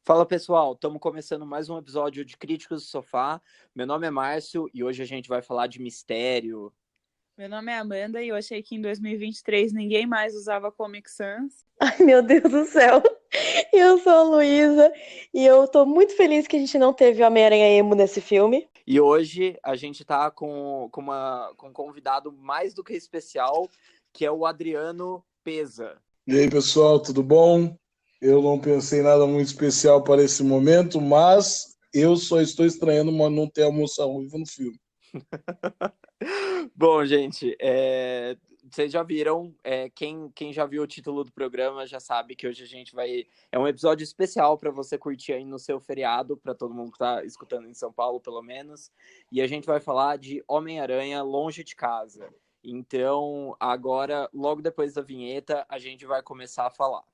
Fala pessoal, estamos começando mais um episódio de Críticos do Sofá. Meu nome é Márcio e hoje a gente vai falar de mistério. Meu nome é Amanda e eu achei que em 2023 ninguém mais usava Comic Sans. Ai, meu Deus do céu. Eu sou a Luísa e eu tô muito feliz que a gente não teve o Homem-Aranha emo nesse filme. E hoje a gente está com um convidado mais do que especial, que é o Adriano Peza. E aí, pessoal, tudo bom? Eu não pensei em nada muito especial para esse momento, mas eu só estou estranhando não ter a moça ruiva no filme. Bom, gente, vocês já viram, quem já viu o título do programa já sabe que hoje a gente vai... É um episódio especial para você curtir aí no seu feriado, para todo mundo que está escutando em São Paulo, pelo menos. E a gente vai falar de Homem-Aranha Longe de Casa. Então, agora, logo depois da vinheta, a gente vai começar a falar.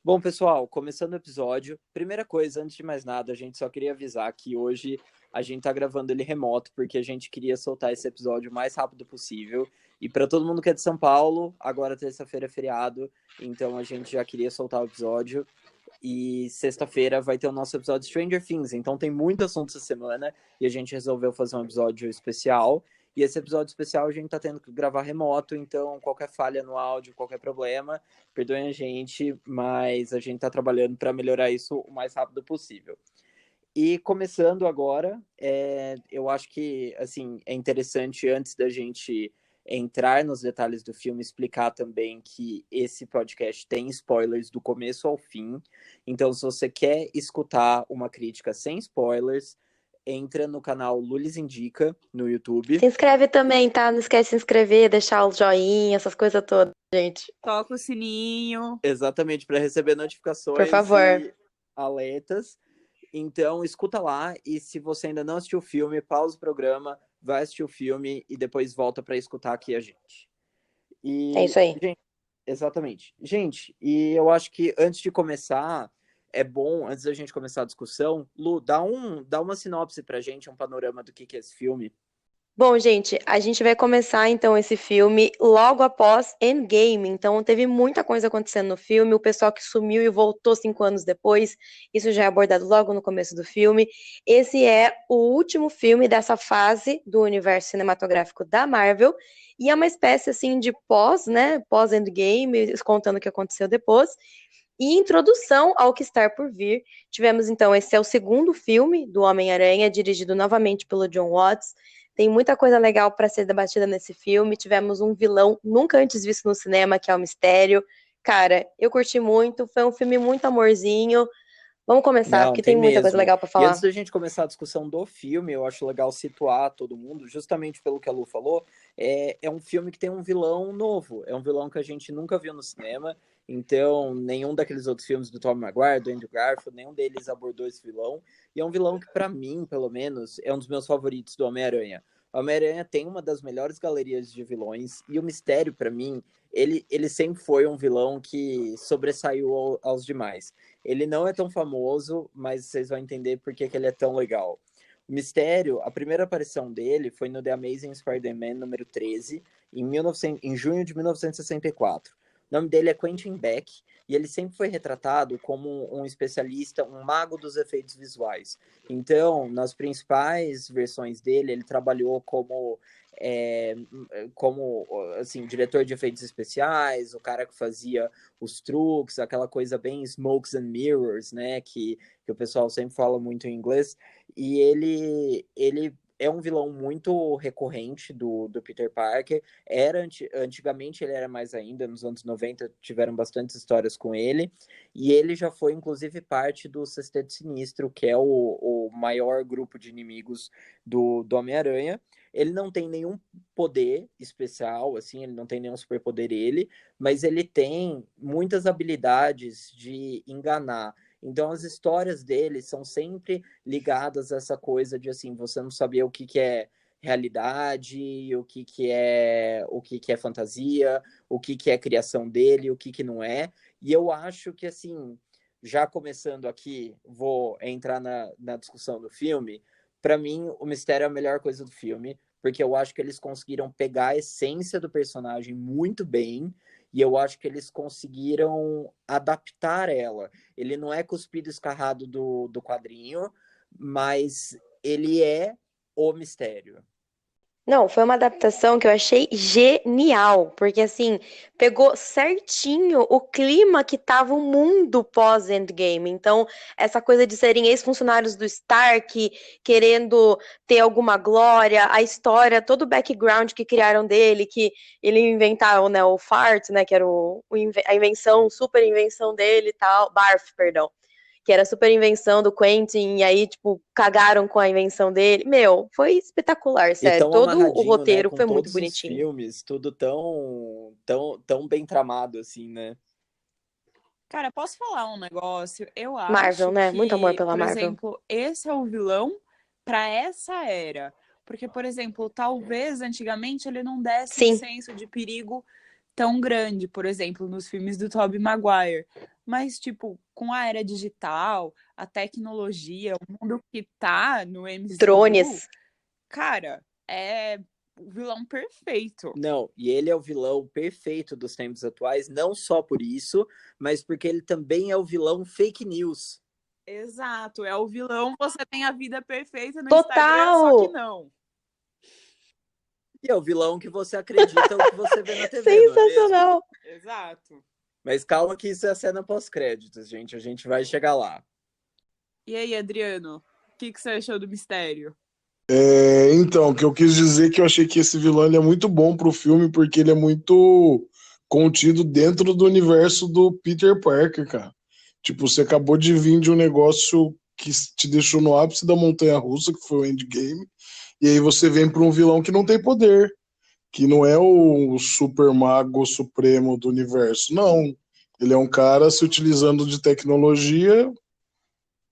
Bom, pessoal, começando o episódio, primeira coisa, antes de mais nada, a gente só queria avisar que hoje a gente tá gravando ele remoto, porque a gente queria soltar esse episódio o mais rápido possível. E para todo mundo que é de São Paulo, agora terça-feira é feriado, então a gente já queria soltar o episódio. E sexta-feira vai ter o nosso episódio de Stranger Things, então tem muito assunto essa semana e a gente resolveu fazer um episódio especial. E esse episódio especial a gente tá tendo que gravar remoto, então qualquer falha no áudio, qualquer problema, perdoem a gente, mas a gente tá trabalhando para melhorar isso o mais rápido possível. E começando agora, eu acho que assim, é interessante, antes da gente entrar nos detalhes do filme, explicar também que esse podcast tem spoilers do começo ao fim. Então, se você quer escutar uma crítica sem spoilers, entra no canal Lulis Indica no YouTube. Se inscreve também, tá? Não esquece de se inscrever, deixar o joinha, essas coisas todas, gente. Toca o sininho. Exatamente, para receber notificações Por favor. e alertas. Então, escuta lá e se você ainda não assistiu o filme, pausa o programa, vai assistir o filme e depois volta para escutar aqui a gente. É isso aí. Gente, exatamente. Gente, e eu acho que antes de começar, é bom, antes da gente começar a discussão, Lu, dá uma sinopse pra gente, um panorama do que é esse filme. Bom, gente, a gente vai começar então esse filme logo após Endgame. Então, teve muita coisa acontecendo no filme. O pessoal que sumiu e voltou 5 anos depois, isso já é abordado logo no começo do filme. Esse é o último filme dessa fase do universo cinematográfico da Marvel. E é uma espécie assim de pós, né? Pós-Endgame, contando o que aconteceu depois. E introdução ao que está por vir. Tivemos então, esse é o segundo filme do Homem-Aranha, dirigido novamente pelo John Watts. Tem muita coisa legal para ser debatida nesse filme. Tivemos um vilão nunca antes visto no cinema, que é o Mistério. Cara, eu curti muito. Foi um filme muito amorzinho. Vamos começar, Não, porque tem tem muita coisa mesmo. legal para E antes falar. da gente começar a discussão do filme, eu acho legal situar todo mundo, justamente pelo que a Lu falou, é um filme que tem um vilão novo, é um vilão que a gente nunca viu no cinema, então nenhum daqueles outros filmes do Tobey Maguire, do Andrew Garfield, nenhum deles abordou esse vilão, e é um vilão que, para mim, pelo menos, é um dos meus favoritos do Homem-Aranha. O Homem-Aranha tem uma das melhores galerias de vilões, e o Mistério, para mim, ele sempre foi um vilão que sobressaiu aos demais. Ele não é tão famoso, mas vocês vão entender por que ele é tão legal. O Mistério, a primeira aparição dele foi no The Amazing Spider-Man número 13, em junho de 1964. O nome dele é Quentin Beck e ele sempre foi retratado como um especialista, um mago dos efeitos visuais. Então, nas principais versões dele, ele trabalhou é, como assim, diretor de efeitos especiais, o cara que fazia os truques, aquela coisa bem smokes and mirrors, né, que o pessoal sempre fala muito em inglês, e ele é um vilão muito recorrente do Peter Parker, antigamente ele era mais ainda, nos anos 90 tiveram bastantes histórias com ele, e ele já foi inclusive parte do Sexteto Sinistro, que é o maior grupo de inimigos do Homem-Aranha. Ele não tem nenhum poder especial, assim, ele não tem nenhum superpoder ele, mas ele tem muitas habilidades de enganar. Então as histórias dele são sempre ligadas a essa coisa de assim, você não saber o que é realidade, o que é fantasia, o que é criação dele, o que não é. E eu acho que assim, já começando aqui, vou entrar na discussão do filme. Para mim, o mistério é a melhor coisa do filme, porque eu acho que eles conseguiram pegar a essência do personagem muito bem, e eu acho que eles conseguiram adaptar ela. Ele não é cuspido e escarrado do quadrinho, mas ele é o Mistério. Não, foi uma adaptação que eu achei genial, porque assim, pegou certinho o clima que tava o mundo pós-Endgame. Então, essa coisa de serem ex-funcionários do Stark, querendo ter alguma glória, a história, todo o background que criaram dele, que ele inventaram, né, o Fart, né, que era a invenção, super invenção dele e tal, Barf, perdão. Que era a super invenção do Quentin, e aí, tipo, cagaram com a invenção dele. Meu, foi espetacular, E sério. tão Todo o amarradinho, né? roteiro Com foi muito todos os bonitinho. filmes, tudo tão bem tramado, assim, né? Cara, posso falar um negócio? Eu Marvel, acho né? Muito amor que, pela por Marvel. exemplo, esse é o vilão para essa era. Porque, por exemplo, talvez antigamente ele não desse um Sim. senso de perigo tão grande, por exemplo, nos filmes do Tobey Maguire. Mas, tipo, com a era digital, a tecnologia, o mundo que tá no MCU, Drones. cara, é o vilão perfeito. Não, e ele é o vilão perfeito dos tempos atuais, não só por isso, mas porque ele também é o vilão fake news. Exato, é o vilão, você tem a vida perfeita no Instagram, só que Total! não. E é o vilão que você acredita o que você vê na TV, não é mesmo? Sensacional! Exato. Mas calma que isso é a cena pós-créditos, gente. A gente vai chegar lá. E aí, Adriano, o que você achou do Mistério? Então, o que eu quis dizer é que eu achei que esse vilão ele é muito bom pro filme, porque ele é muito contido dentro do universo do Peter Parker, cara. Tipo, você acabou de vir de um negócio que te deixou no ápice da montanha-russa, que foi o Endgame, e aí você vem pra um vilão que não tem poder, que não é o super mago supremo do universo, não. Ele é um cara se utilizando de tecnologia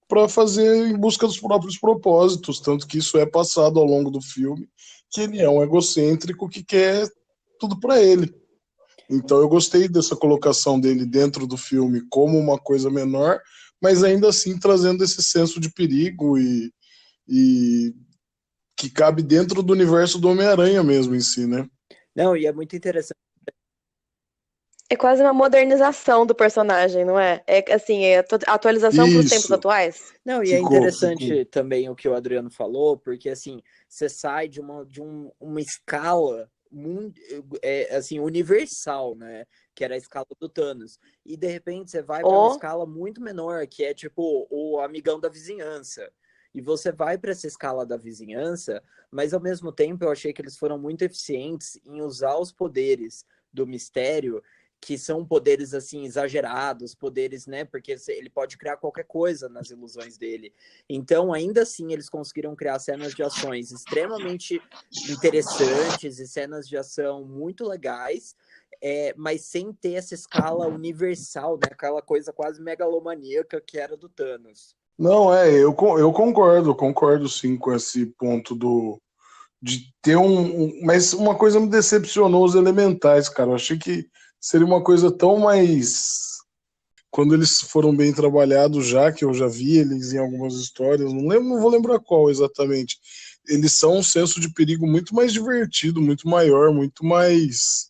para fazer em busca dos próprios propósitos, tanto que isso é passado ao longo do filme, que ele é um egocêntrico que quer tudo para ele. Então eu gostei dessa colocação dele dentro do filme como uma coisa menor, mas ainda assim trazendo esse senso de perigo e que cabe dentro do universo do Homem-Aranha mesmo em si, né? Não, e é muito interessante. É quase uma modernização do personagem, não é? É assim, é a atualização para os tempos Isso, atuais. Não, e é ficou. interessante também o que o Adriano falou, porque assim, você sai de uma escala muito, assim, universal, né? Que era a escala do Thanos. E de repente você vai para uma Ó, escala muito menor, que é tipo o amigão da vizinhança. E você vai para essa escala da vizinhança, mas ao mesmo tempo eu achei que eles foram muito eficientes em usar os poderes do mistério, que são poderes assim exagerados, poderes, né? Porque ele pode criar qualquer coisa nas ilusões dele. Então, ainda assim, eles conseguiram criar cenas de ações extremamente interessantes e cenas de ação muito legais, mas sem ter essa escala universal, né? Aquela coisa quase megalomaníaca que era do Thanos. Não, eu concordo sim com esse ponto de ter mas uma coisa me decepcionou os elementais, cara. Eu achei que seria uma coisa tão mais. Quando eles foram bem trabalhados já, que eu já vi eles em algumas histórias, não lembro, não vou lembrar qual exatamente. Eles são um senso de perigo muito mais divertido, muito maior, muito mais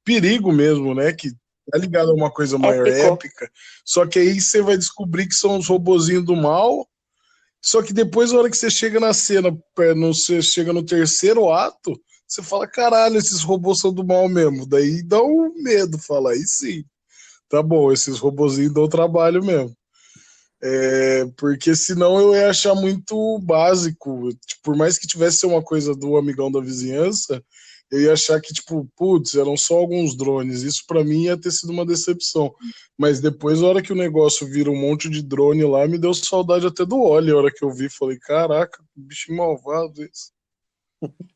perigo mesmo, né? Que tá ligado a uma coisa maior, épico. épica. Só que aí você vai descobrir que são os robozinhos do mal. Só que depois, na hora que você chega na cena, você chega no terceiro ato, você fala, caralho, esses robôs são do mal mesmo. Daí dá um medo, fala, aí sim. Tá bom, esses robozinhos dão trabalho mesmo. Porque senão eu ia achar muito básico. Tipo, por mais que tivesse uma coisa do amigão da vizinhança, eu ia achar que, tipo, putz, eram só alguns drones. Isso pra mim ia ter sido uma decepção. Mas depois, na hora que o negócio vira um monte de drone lá, me deu saudade até do Oli. A hora que eu vi, falei, caraca, bichinho malvado esse.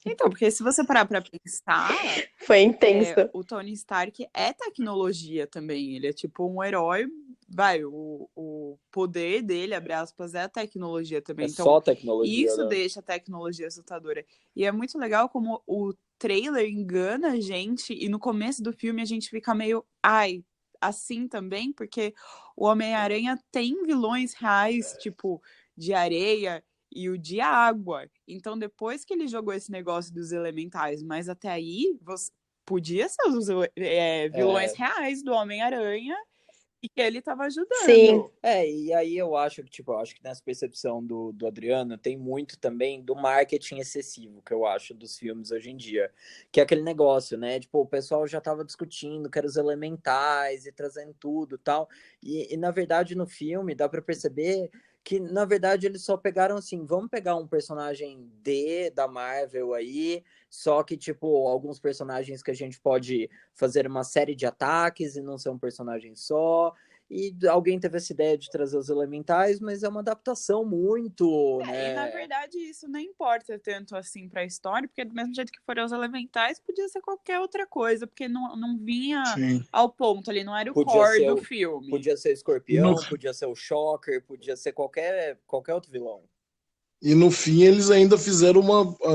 Então, porque se você parar pra pensar, Foi intenso. o Tony Stark é tecnologia também. Ele é tipo um herói. Vai, o poder dele, abre aspas, é a tecnologia também. É Então, só tecnologia, isso né? deixa a tecnologia assustadora. E é muito legal como o trailer engana a gente e no começo do filme a gente fica meio, ai, assim também, porque o Homem-Aranha tem vilões reais, tipo, de areia e o de água. Então, depois que ele jogou esse negócio dos elementais, mas até aí podia ser os vilões reais do Homem-Aranha e que ele estava ajudando. Sim. E aí eu acho que, tipo, nessa percepção do Adriano tem muito também do marketing excessivo, que eu acho, dos filmes hoje em dia. Que é aquele negócio, né? Tipo, o pessoal já tava discutindo que eram os elementais e trazendo tudo e tal. E na verdade, no filme, dá pra perceber que, na verdade, eles só pegaram assim, vamos pegar um personagem da Marvel aí, só que, tipo, alguns personagens que a gente pode fazer uma série de ataques e não ser um personagem só. E alguém teve essa ideia de trazer os elementais, mas é uma adaptação muito, né? E na verdade isso não importa tanto assim pra história, porque do mesmo jeito que foram os elementais, podia ser qualquer outra coisa, porque não vinha Sim. ao ponto ali, não era o Podia core ser do o- filme. Podia ser Escorpião, No- podia ser o Shocker, podia ser qualquer outro vilão. E no fim eles ainda fizeram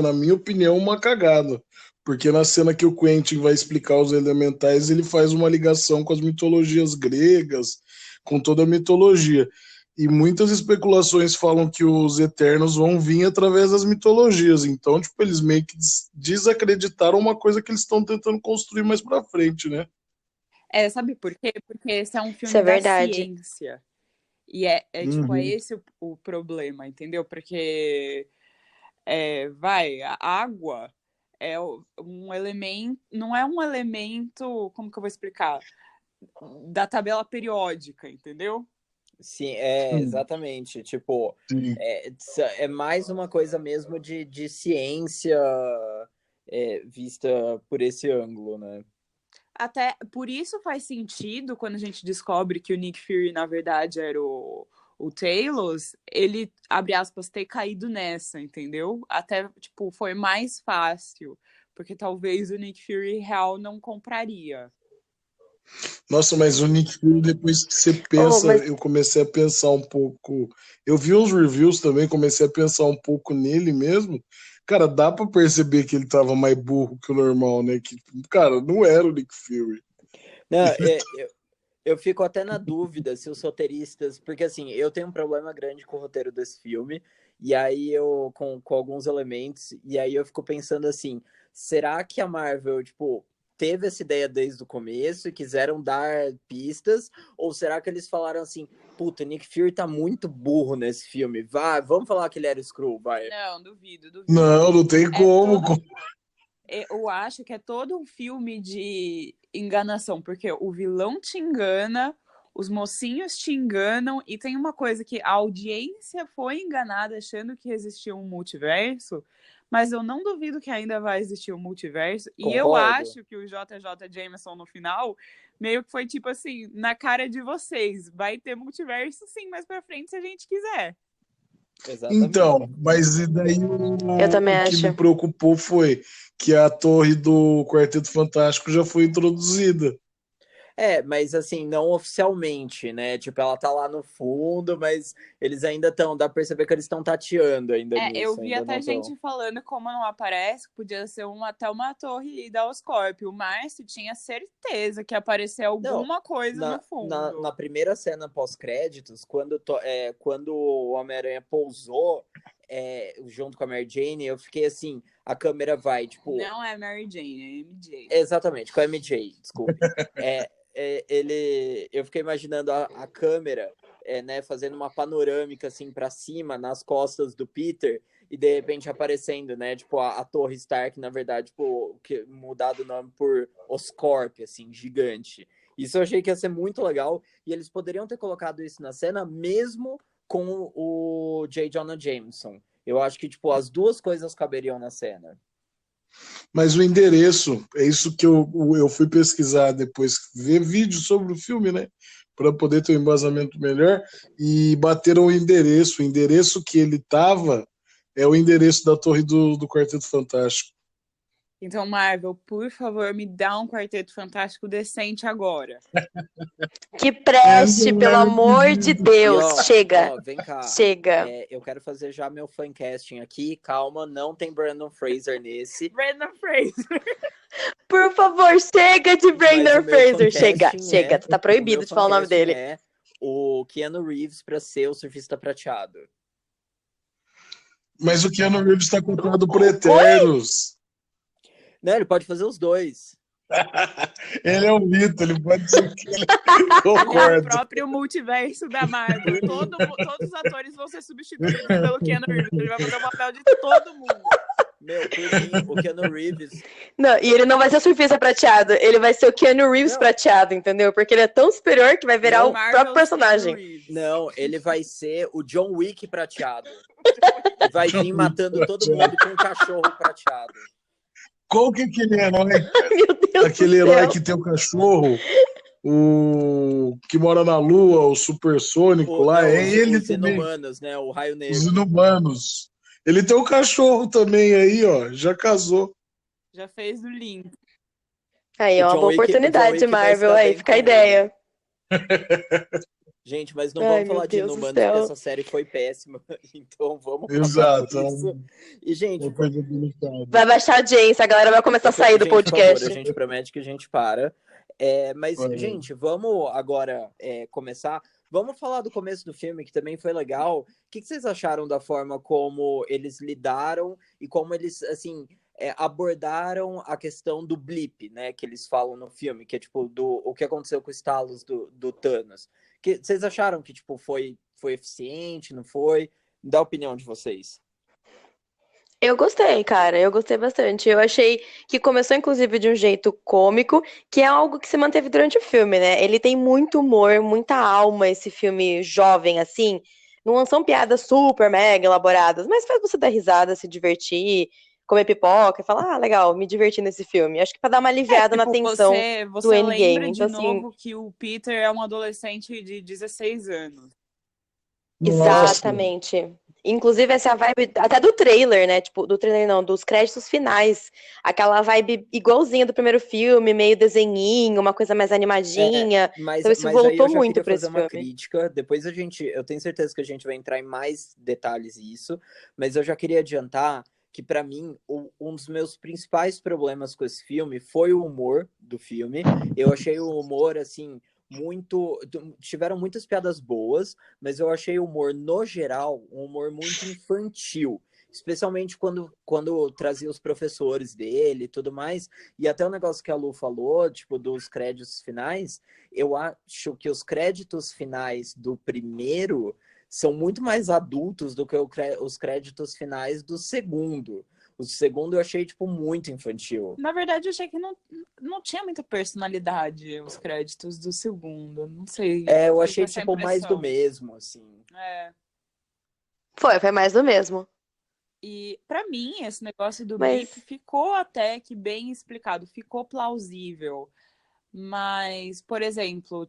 na minha opinião, uma cagada. Porque na cena que o Quentin vai explicar os elementais, ele faz uma ligação com as mitologias gregas, com toda a mitologia. E muitas especulações falam que os Eternos vão vir através das mitologias. Então, tipo, eles meio que desacreditaram uma coisa que eles estão tentando construir mais pra frente, né? Sabe por quê? Porque esse é um filme Isso é da verdade. ciência. E tipo, é Uhum. esse o problema, entendeu? Porque a água um elemento, não é um elemento, como que eu vou explicar? Da tabela periódica, entendeu? Sim, Hum. exatamente. Tipo, Sim. é mais uma coisa mesmo de ciência vista por esse ângulo, né? Até por isso faz sentido quando a gente descobre que o Nick Fury, na verdade, era o Talos, ele, abre aspas, ter caído nessa, entendeu? Até, tipo, foi mais fácil, porque talvez o Nick Fury real não compraria. Nossa, mas o Nick Fury, depois que você pensa, mas eu comecei a pensar um pouco. Eu vi uns reviews também, comecei a pensar um pouco nele mesmo. Cara, dá pra perceber que ele tava mais burro que o normal, né? Que, cara, não era o Nick Fury. Não, eu fico até na dúvida se os roteiristas. Porque assim, eu tenho um problema grande com o roteiro desse filme, e aí eu. Com alguns elementos, e aí eu fico pensando assim: será que a Marvel, tipo, teve essa ideia desde o começo e quiseram dar pistas? Ou será que eles falaram assim: puta, Nick Fury tá muito burro nesse filme, vamos falar que ele era Skrull, vai. Não, duvido. Não tem como. Eu acho que é todo um filme de enganação, porque o vilão te engana, os mocinhos te enganam, e tem uma coisa que a audiência foi enganada achando que existia um multiverso, mas eu não duvido que ainda vai existir um multiverso, e eu Concordo. acho que o JJ Jameson no final meio que foi tipo assim, na cara de vocês, vai ter multiverso sim, mais pra frente se a gente quiser. Exatamente. Então, mas e daí eu também o que acho. me preocupou foi que a torre do Quarteto Fantástico já foi introduzida. Mas assim, não oficialmente, né? Tipo, ela tá lá no fundo, mas eles ainda estão, dá pra perceber que eles estão tateando ainda nisso. Eu vi ainda até não tão. gente falando como não aparece, que podia ser até uma torre da Oscorp. O Márcio tinha certeza que ia aparecer alguma coisa no fundo. Na primeira cena pós-créditos, quando o Homem-Aranha pousou junto com a Mary Jane, eu fiquei assim, a câmera vai, tipo. Não é Mary Jane, é MJ. Exatamente, com a MJ, desculpe. Eu fiquei imaginando a câmera, né, fazendo uma panorâmica assim para cima, nas costas do Peter, e de repente aparecendo, né, tipo, a Torre Stark, na verdade, tipo, mudado o nome por Oscorp, assim, gigante. Isso eu achei que ia ser muito legal, e eles poderiam ter colocado isso na cena, mesmo com o J. Jonah Jameson. Eu acho que, tipo, as duas coisas caberiam na cena. Mas o endereço, é isso que eu fui pesquisar depois, ver vídeos sobre o filme, né? Para poder ter um embasamento melhor. E bateram o endereço que ele estava é o endereço da torre do Quarteto Fantástico. Então, Marvel, por favor, me dá um Quarteto Fantástico decente agora. Que preste, pelo amor de Deus. E, Chega. Vem cá. Chega. Eu quero fazer já meu fancasting aqui. Calma, não tem Brandon Fraser nesse. Brandon Fraser. Por favor, chega de Brandon Fraser. Chega. Tá proibido de falar o nome dele. É o Keanu Reeves para ser o surfista prateado. Mas o Keanu Reeves está contado por Oi? Eternos. Não, ele pode fazer os dois. Ele é um mito, ele pode ser o que ele Ele é o concorda. próprio multiverso da Marvel. Todos os atores vão ser substituídos pelo Keanu Reeves. Ele vai fazer o papel de todo mundo. Meu, por mim, o Keanu Reeves. Não, e ele não vai ser o Surfista Prateado, ele vai ser o Keanu Reeves Não. prateado, entendeu? Porque ele é tão superior que vai virar Não, o próprio personagem. Keanu Reeves. Não, ele vai ser o John Wick prateado. Vai vir matando todo mundo com um cachorro prateado. Qual que é aquele herói? Meu Deus Aquele do herói céu. que tem o cachorro, o que mora na Lua, o supersônico lá, Não, é ele os também. Inumanos, né? O Raio Os Negro. Inumanos. Ele tem o cachorro também aí, ó. Já casou. Já fez o link. Aí, O ó, uma John boa Wick- o oportunidade, John Wick vai se Marvel, dar aí, bem fica a com ideia. Gente, mas não Ai, vamos meu falar de Deus do Inumanos, porque céu. essa série foi péssima. Então vamos passar Exato. por isso. E, gente, Uma coisa delicada. Vai baixar a audiência, a galera vai começar a sair do gente, por favor, podcast. a gente promete que a gente para. Mas, Vai. gente, vamos agora começar. Vamos falar do começo do filme, que também foi legal. O que vocês acharam da forma como eles lidaram e como eles, assim, abordaram a questão do blip, né? Que eles falam no filme, que é, tipo, o que aconteceu com os estalos do Thanos. Vocês acharam que, tipo, foi eficiente, não foi? Dá a opinião de vocês. Eu gostei, cara, eu gostei bastante. Eu achei que começou, inclusive, de um jeito cômico, que é algo que se manteve durante o filme, né? Ele tem muito humor, muita alma, esse filme jovem, assim. Não são piadas super mega elaboradas, mas faz você dar risada, se divertir, comer pipoca e falar, ah, legal, me diverti nesse filme. Acho que pra dar uma aliviada na Tipo, tensão você do Endgame. lembra de Então, assim, novo que o Peter é um adolescente de 16 anos. Nossa. exatamente. Inclusive, essa é a vibe até do trailer, né? Tipo, do trailer não, dos créditos finais. Aquela vibe igualzinha do primeiro filme, meio desenhinho, uma coisa mais animadinha. Mas Então, isso aí eu voltou já muito queria pra fazer esse uma filme. crítica. Depois eu tenho certeza que a gente vai entrar em mais detalhes nisso, mas eu já queria adiantar que, pra mim, um dos meus principais problemas com esse filme foi o humor do filme. Eu achei o humor, assim, muito. Tiveram muitas piadas boas, mas eu achei o humor, no geral, um humor muito infantil. Especialmente quando trazia os professores dele e tudo mais. E até o negócio que a Lu falou, tipo, dos créditos finais, eu acho que os créditos finais do primeiro são muito mais adultos do que os créditos finais do segundo. O segundo eu achei, tipo, muito infantil. Na verdade, eu achei que não tinha muita personalidade os créditos do segundo. Não sei. Eu fiquei achei, com essa tipo, mais do impressão. mesmo, assim. É. Foi mais do mesmo. E pra mim, esse negócio do Mas- blip ficou até que bem explicado, ficou plausível. Mas, por exemplo,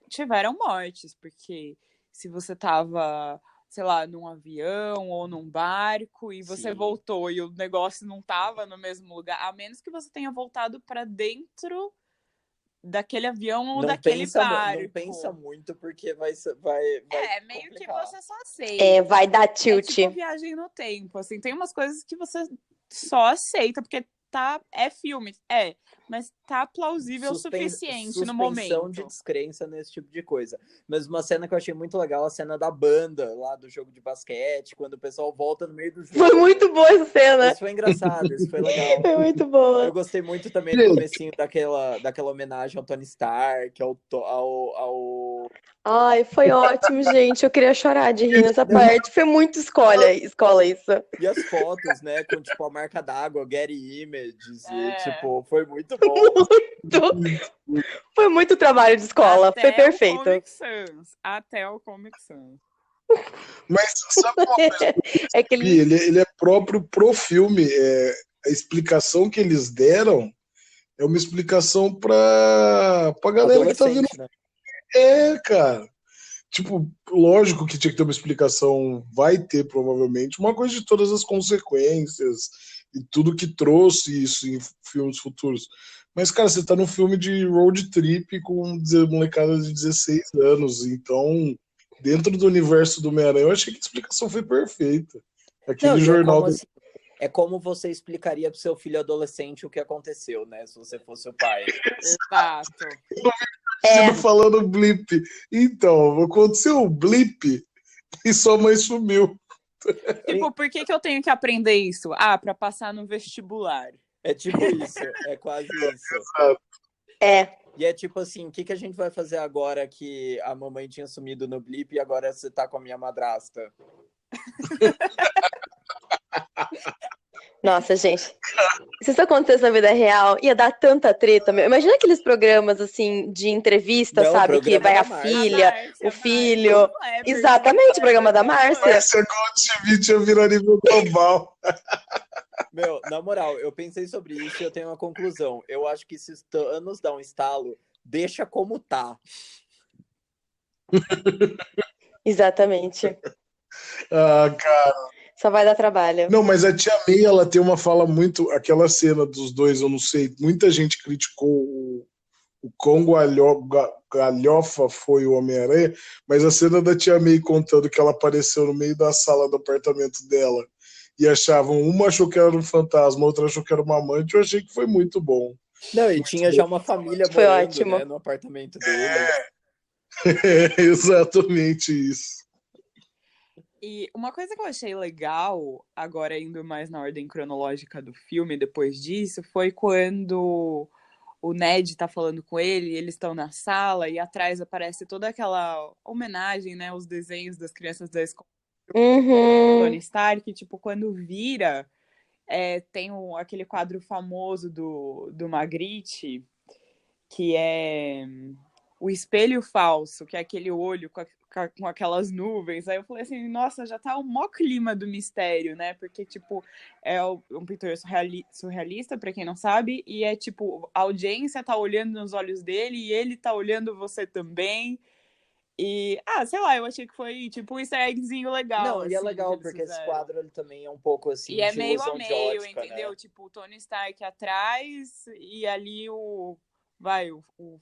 tiveram mortes, porque se você tava, sei lá, num avião ou num barco e você Sim. voltou e o negócio não tava no mesmo lugar, a menos que você tenha voltado pra dentro daquele avião ou daquele barco. Não pensa muito, porque vai Meio que complicar. você só aceita. vai dar É tilt. tipo viagem no tempo, assim, tem umas coisas que você só aceita, porque é filme, mas tá plausível o suficiente no Suspensão momento. de descrença nesse tipo de coisa. Mas uma cena que eu achei muito legal, a cena da banda lá do jogo de basquete, quando o pessoal volta no meio do jogo. Foi muito boa essa cena. Isso foi engraçado, isso foi legal. Foi muito boa. Eu gostei muito também do comecinho daquela homenagem ao Tony Stark, ao... Ai, foi ótimo, gente. Eu queria chorar de rir nessa parte. Foi muito escola isso. E as fotos, né, com, tipo, a marca d'água, Getty Images, e, É. foi muito bom. Foi muito trabalho de escola. Até Foi o perfeito. Comic Sans. Até o Comic Sans. Mas sabe uma coisa? É que ele... Ele é próprio pro filme. A explicação que eles deram é uma explicação pra galera que tá vendo. Adolescente, né? Cara. Tipo, lógico que tinha que ter uma explicação, vai ter provavelmente, uma coisa de todas as consequências e tudo que trouxe isso em filmes futuros. Mas, cara, você tá num filme de road trip com molecada de 16 anos, então, dentro do universo do Homem-Aranha, eu achei que a explicação foi perfeita. Aquele Não, jornal do... é como você explicaria pro seu filho adolescente o que aconteceu, né? Se você fosse o pai. Exato. falando blip. Então, aconteceu um blip e sua mãe sumiu. Tipo, por que eu tenho que aprender isso? Ah, pra passar no vestibular. É tipo isso, é quase isso. É, E é tipo assim, o que a gente vai fazer agora que a mamãe tinha sumido no blip e agora você tá com a minha madrasta? nossa, gente. Se isso acontecesse na vida real, ia dar tanta treta, meu. Imagina aqueles programas, assim, de entrevista, Não, sabe? Que programa vai da a Márcia. filha, Márcia, o filho. o Kleber, Exatamente, o programa da Márcia. Essa Gold TV ia virar nível global. Meu, na moral, eu pensei sobre isso e eu tenho uma conclusão. Eu acho que se os Thanos dá um estalo, deixa como tá. Exatamente. Ah, cara. Só vai dar trabalho. Não, mas a Tia May, ela tem uma fala muito. Aquela cena dos dois, eu não sei. Muita gente criticou o quão galhofa foi o Homem-Aranha, mas a cena da Tia May contando que ela apareceu no meio da sala do apartamento dela e achavam, uma achou que era um fantasma, outra achou que era uma amante, eu achei que foi muito bom. Não, e tinha já uma família Foi morando, ótimo. né, no apartamento dele. É exatamente isso. E uma coisa que eu achei legal, agora indo mais na ordem cronológica do filme, depois disso, foi quando o Ned tá falando com ele, e eles estão na sala, e atrás aparece toda aquela homenagem, né, os desenhos das crianças da escola do Tony Stark, tipo, quando vira, tem aquele quadro famoso do Magritte, que é o espelho falso, que é aquele olho com aquelas nuvens. Aí eu falei assim, nossa, já tá o maior clima do mistério, né? Porque, tipo, é um pintor surrealista, pra quem não sabe, e é tipo, a audiência tá olhando nos olhos dele e ele tá olhando você também. E, sei lá, eu achei que foi tipo um easter eggzinho legal. Não, e é assim, legal, que eles porque esse fizeram. quadro ele também é um pouco assim, E é de meio a ilusão de meio, ótica, entendeu? né? Tipo, o Tony Stark atrás e ali o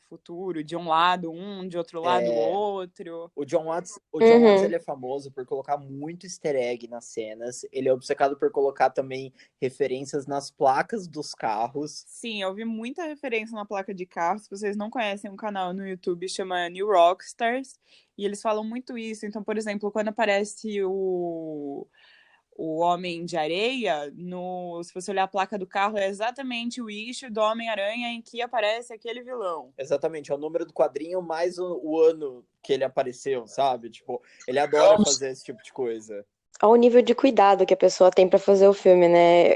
futuro, de um lado de outro lado outro. O John Watts, ele é famoso por colocar muito easter egg nas cenas. Ele é obcecado por colocar também referências nas placas dos carros. Sim, eu vi muita referência na placa de carro. Se vocês não conhecem, um canal no YouTube chama New Rockstars. E eles falam muito isso. Então, por exemplo, quando aparece o Homem de Areia, se você olhar a placa do carro, é exatamente o issue do Homem-Aranha em que aparece aquele vilão. Exatamente, é o número do quadrinho mais o ano que ele apareceu, sabe? Tipo, ele adora fazer esse tipo de coisa. Ao nível de cuidado que a pessoa tem pra fazer o filme, né?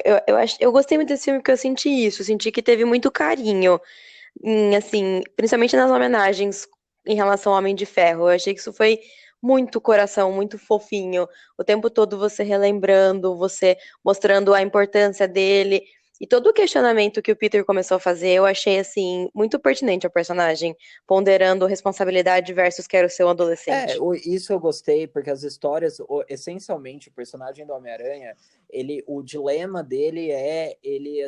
Eu gostei muito desse filme porque eu senti isso. Eu senti que teve muito carinho, assim, principalmente nas homenagens em relação ao Homem de Ferro. Eu achei que isso foi muito coração, muito fofinho. O tempo todo você relembrando, você mostrando a importância dele. E todo o questionamento que o Peter começou a fazer, eu achei, assim, muito pertinente ao personagem, ponderando responsabilidade versus quero ser um adolescente. Isso eu gostei, porque as histórias, essencialmente, o personagem do Homem-Aranha, o dilema dele é ele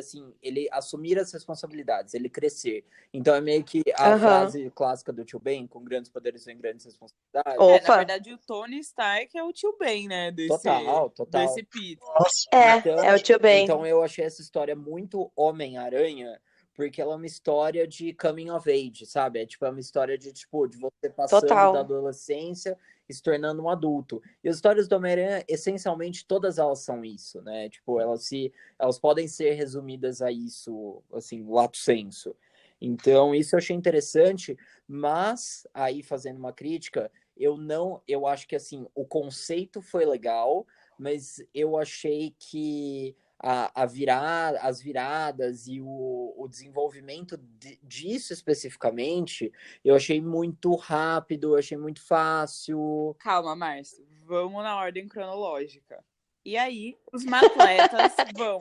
assumir as responsabilidades, ele crescer. Então é meio que a frase clássica do Tio Ben, com grandes poderes vem grandes responsabilidades. Na verdade, o Tony Stark é o Tio Ben, né? Total. Desse Peter. É o Tio Ben. Então eu achei essa história muito Homem-Aranha, porque ela é uma história de coming of age, sabe? É uma história de você passando da adolescência e se tornando um adulto. E as histórias do Homem-Aranha, essencialmente, todas elas são isso, né? Tipo, elas podem ser resumidas a isso, assim, lato sensu. Então, isso eu achei interessante, mas, aí fazendo uma crítica, eu acho que, assim, o conceito foi legal, mas eu achei que as viradas e o desenvolvimento disso especificamente, eu achei muito rápido, eu achei muito fácil. Calma, Márcio, vamos na ordem cronológica. E aí, os atletas vão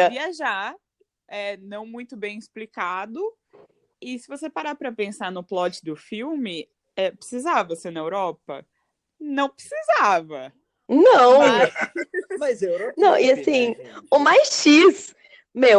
viajar, não muito bem explicado, e se você parar para pensar no plot do filme, precisava ser na Europa? Não precisava. Não! Mas Eurotrip, não, e assim, né, o mais X,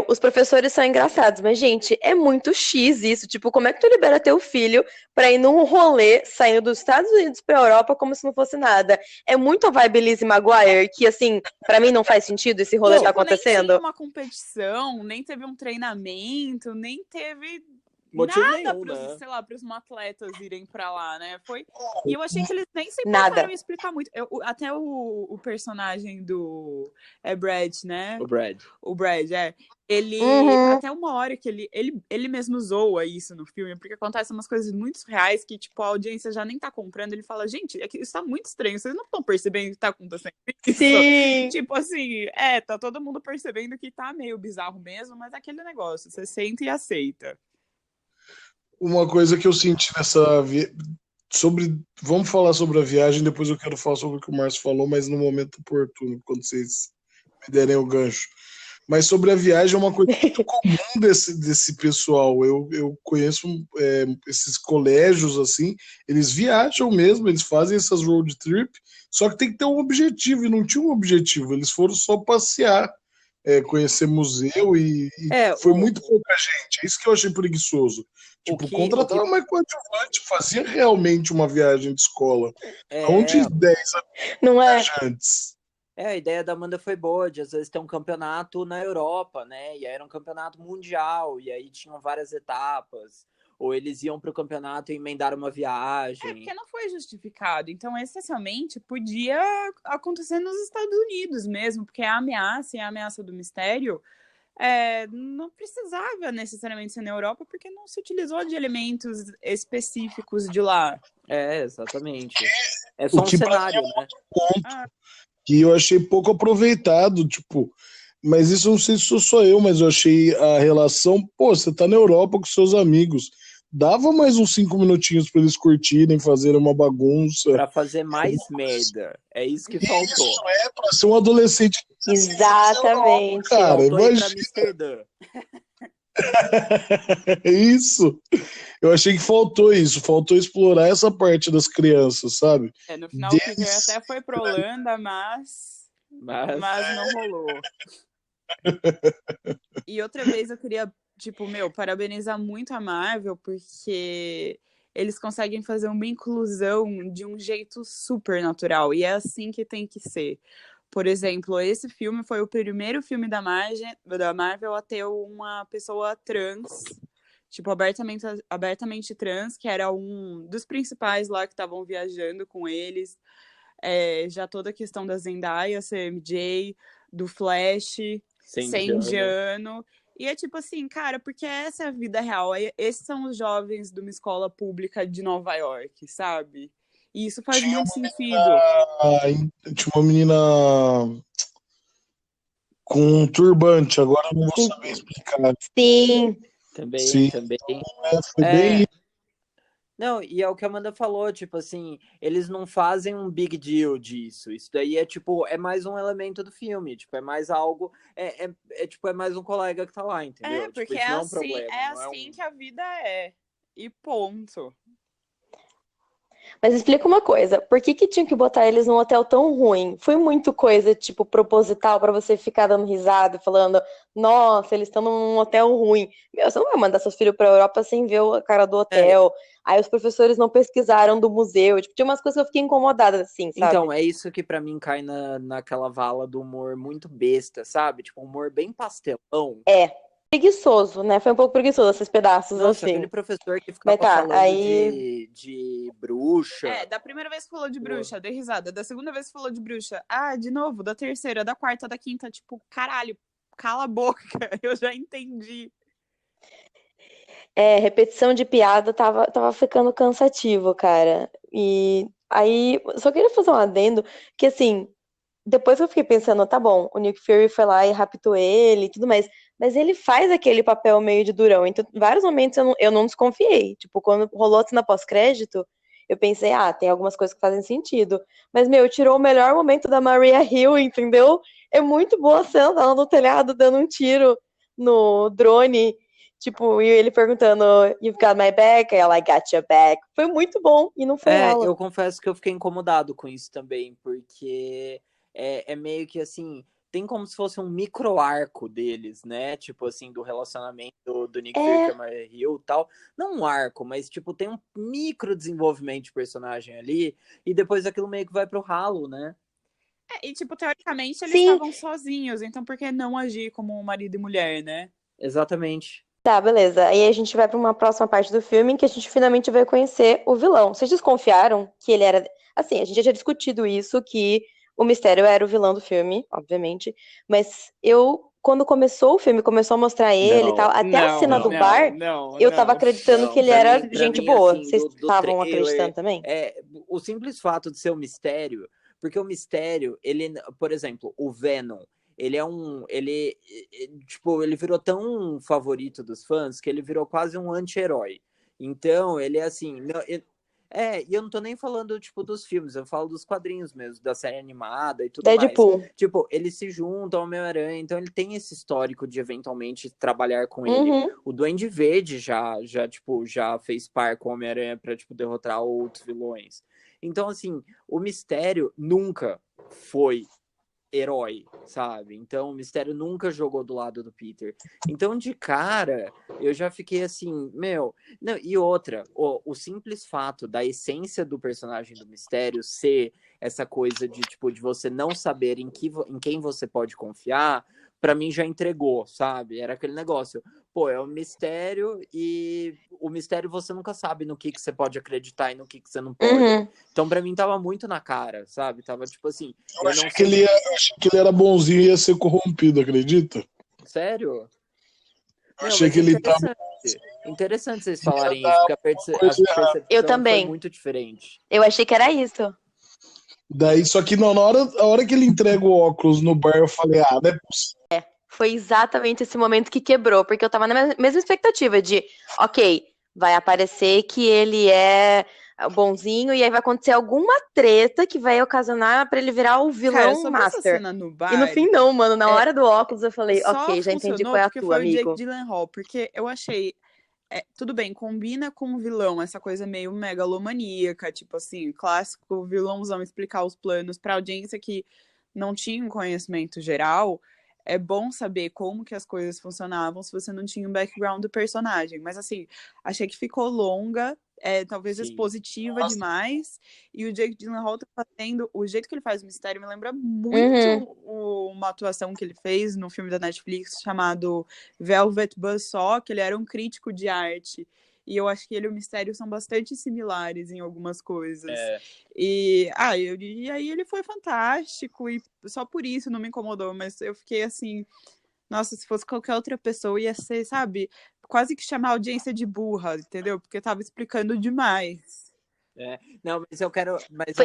os professores são engraçados, mas, gente, é muito X isso. Tipo, como é que tu libera teu filho pra ir num rolê saindo dos Estados Unidos pra Europa como se não fosse nada? É muito a vibe Lizzie Maguire, que, assim, pra mim não faz sentido esse rolê tá acontecendo. Nem tinha uma competição, nem teve um treinamento, nem teve motivo nada nenhum, pros, né? sei lá, pros atletas irem pra lá, né? E eu achei que eles nem se Nada. importaram em explicar muito. Até o personagem do Brad, né? O Brad. O Brad, ele, Uhum. até uma hora que ele mesmo zoa isso no filme, porque acontecem umas coisas muito reais que, tipo, a audiência já nem tá comprando. Ele fala, gente, isso tá muito estranho, vocês não estão percebendo que tá acontecendo isso? Sim. Tipo assim, tá todo mundo percebendo que tá meio bizarro mesmo, mas é aquele negócio, você sente e aceita. Uma coisa que eu senti vamos falar sobre a viagem, depois eu quero falar sobre o que o Márcio falou, mas no momento oportuno, quando vocês me derem o gancho. Mas sobre a viagem é uma coisa muito comum desse pessoal. Eu conheço esses colégios assim, eles viajam mesmo, eles fazem essas road trip, só que tem que ter um objetivo, e não tinha um objetivo, eles foram só passear, conhecer museu e foi muito pouca gente. É isso que eu achei preguiçoso. Tipo, contratava mais coadjuvante, fazia realmente uma viagem de escola, não de 10 Não é? viajantes. A ideia da Amanda foi boa, de às vezes ter um campeonato na Europa, né? E aí era um campeonato mundial, e aí tinham várias etapas. Ou eles iam para o campeonato e emendaram uma viagem. Porque não foi justificado. Então, essencialmente, podia acontecer nos Estados Unidos mesmo, porque a ameaça do mistério não precisava necessariamente ser na Europa, porque não se utilizou de elementos específicos de lá. Exatamente. É só um cenário, né? Ponto. Que eu achei pouco aproveitado, tipo, mas isso não sei se sou só eu, mas eu achei a relação, você tá na Europa com seus amigos, dava mais uns 5 minutinhos para eles curtirem, fazerem uma bagunça. Pra fazer mais merda. É isso que faltou. Isso, pra ser um adolescente. Exatamente. Cara, faltou ir pra imagina. Amsterdã. Isso. Eu achei que faltou isso, faltou explorar essa parte das crianças, sabe? No final o Peter até foi pra Holanda, mas não rolou. E outra vez eu queria, tipo, parabenizar muito a Marvel, porque eles conseguem fazer uma inclusão de um jeito super natural, e é assim que tem que ser. Por exemplo, esse filme foi o primeiro filme da Marvel a ter uma pessoa trans, tipo, abertamente trans, que era um dos principais lá que estavam viajando com eles. Já toda a questão da Zendaya ser MJ, do Flash ser indiano. E é tipo assim, cara, porque essa é a vida real. Esses são os jovens de uma escola pública de Nova York, sabe? E isso faz muito sentido. Tinha uma menina com um turbante, agora eu não vou saber explicar. Sim. Também. Foi bem. Não, e é o que a Amanda falou, tipo assim, eles não fazem um big deal disso. Isso daí é mais um elemento do filme, tipo, é mais algo, é mais um colega que tá lá, entendeu? Porque isso não é é um assim, problema, que a vida é. E ponto. Mas explica uma coisa, por que tinha que botar eles num hotel tão ruim? Foi muito coisa, tipo, proposital pra você ficar dando risada, falando, nossa, eles estão num hotel ruim. Meu, você não vai mandar seus filhos pra Europa sem ver a cara do hotel. Aí os professores não pesquisaram do museu. Tipo, tinha umas coisas que eu fiquei incomodada, assim, sabe? Então, é isso que pra mim cai naquela vala do humor muito besta, sabe? Tipo, um humor bem pastelão. Preguiçoso, né? Foi um pouco preguiçoso esses pedaços, Nossa, assim. aquele professor que ficava falando de bruxa. Da primeira vez que falou de bruxa, dei risada. Da segunda vez que falou de bruxa, de novo. Da terceira, da quarta, da quinta, tipo, caralho, cala a boca, eu já entendi. Repetição de piada tava ficando cansativo, cara. E aí, só queria fazer um adendo, que assim, depois eu fiquei pensando, tá bom, o Nick Fury foi lá e raptou ele e tudo mais, mas ele faz aquele papel meio de durão, então em vários momentos eu não desconfiei. Tipo, quando rolou a cena pós-crédito, eu pensei, tem algumas coisas que fazem sentido. Mas, tirou o melhor momento da Maria Hill, entendeu? É muito boa a cena dela no telhado dando um tiro no drone. Tipo, e ele perguntando, you've got my back? E ela, I got your back. Foi muito bom, e não foi ela. Eu confesso que eu fiquei incomodado com isso também, porque é meio que assim, tem como se fosse um micro-arco deles, né? Tipo assim, do relacionamento do Nick Fury com a Maria Hill e tal. Não um arco, mas tipo, tem um micro desenvolvimento de personagem ali, e depois aquilo meio que vai pro ralo, né? E tipo, teoricamente eles estavam sozinhos, então por que não agir como marido e mulher, né? Exatamente. Tá, beleza. Aí a gente vai pra uma próxima parte do filme em que a gente finalmente vai conhecer o vilão. Vocês desconfiaram que ele era. Assim, a gente já tinha discutido isso, que o Mistério era o vilão do filme, obviamente. Mas quando começou o filme, começou a mostrar ele e tal, Não, até a cena do bar, eu tava acreditando que não. ele era Pra gente mim, boa. assim, Vocês do estavam acreditando trailer, também? o simples fato de ser um mistério, porque o mistério, ele, por exemplo, o Venom, tipo, ele virou tão favorito dos fãs que ele virou quase um anti-herói. Então, ele é assim, e eu não tô nem falando, tipo, dos filmes, eu falo dos quadrinhos mesmo, da série animada e tudo mais. Deadpool. Tipo, eles se juntam ao Homem-Aranha, então ele tem esse histórico de eventualmente trabalhar com ele. Uhum. O Duende Verde já fez par com o Homem-Aranha pra, tipo, derrotar outros vilões. Então, assim, o Mistério nunca foi herói, sabe? Então, o Mistério nunca jogou do lado do Peter. Então, de cara, eu já fiquei assim, meu... Não, e outra, o simples fato da essência do personagem do Mistério ser essa coisa de, tipo, de você não saber em quem você pode confiar, pra mim já entregou, sabe? Era aquele negócio, pô, é um mistério e o mistério você nunca sabe no que você pode acreditar e no que você não pode. Uhum. Então, pra mim, tava muito na cara, sabe? Tava tipo assim, Eu achei que ele era bonzinho e ia ser corrompido, acredita? Sério? Eu Meu, achei mas que é ele tava. interessante vocês Ia falarem isso, dar porque a coisa errada. Eu percepção foi também. muito diferente. Eu achei que era isso. Daí, só que não, a hora que ele entrega o óculos no bar, eu falei, não é possível. Foi exatamente esse momento que quebrou, porque eu tava na mesma expectativa de, ok, vai aparecer que ele é bonzinho e aí vai acontecer alguma treta que vai ocasionar pra ele virar o Cara, vilão sobre essa master. cena no E no bar, fim não, mano, na hora do óculos eu falei, só ok, já entendi funcionou qual é a porque tua, foi o Jake amigo. Gyllenhaal, porque eu achei tudo bem, combina com o vilão, essa coisa meio megalomaníaca, tipo assim, clássico vilãozão explicar os planos pra audiência que não tinha um conhecimento geral. É bom saber como que as coisas funcionavam se você não tinha um background do personagem. Mas assim, achei que ficou longa, talvez Sim. expositiva demais. E o Jake Gyllenhaal tá fazendo... O jeito que ele faz o mistério me lembra muito uma atuação que ele fez no filme da Netflix chamado Velvet Buzzsaw, que ele era um crítico de arte. E eu acho que ele e o Mistério são bastante similares em algumas coisas. E aí ele foi fantástico, e só por isso não me incomodou, mas eu fiquei assim, nossa, se fosse qualquer outra pessoa ia ser, sabe, quase que chamar a audiência de burra, entendeu? Porque tava explicando demais. Não, mas Foi eu quero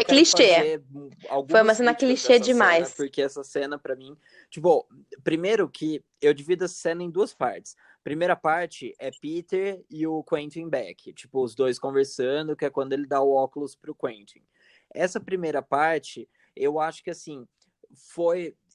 clichê. fazer Foi algumas uma cena críticas clichê dessa demais. cena, porque essa cena, pra mim, tipo, primeiro que eu divido essa cena em duas partes. Primeira parte é Peter e o Quentin Beck, tipo, os dois conversando, que é quando ele dá o óculos pro Quentin. Essa primeira parte, eu acho que, assim,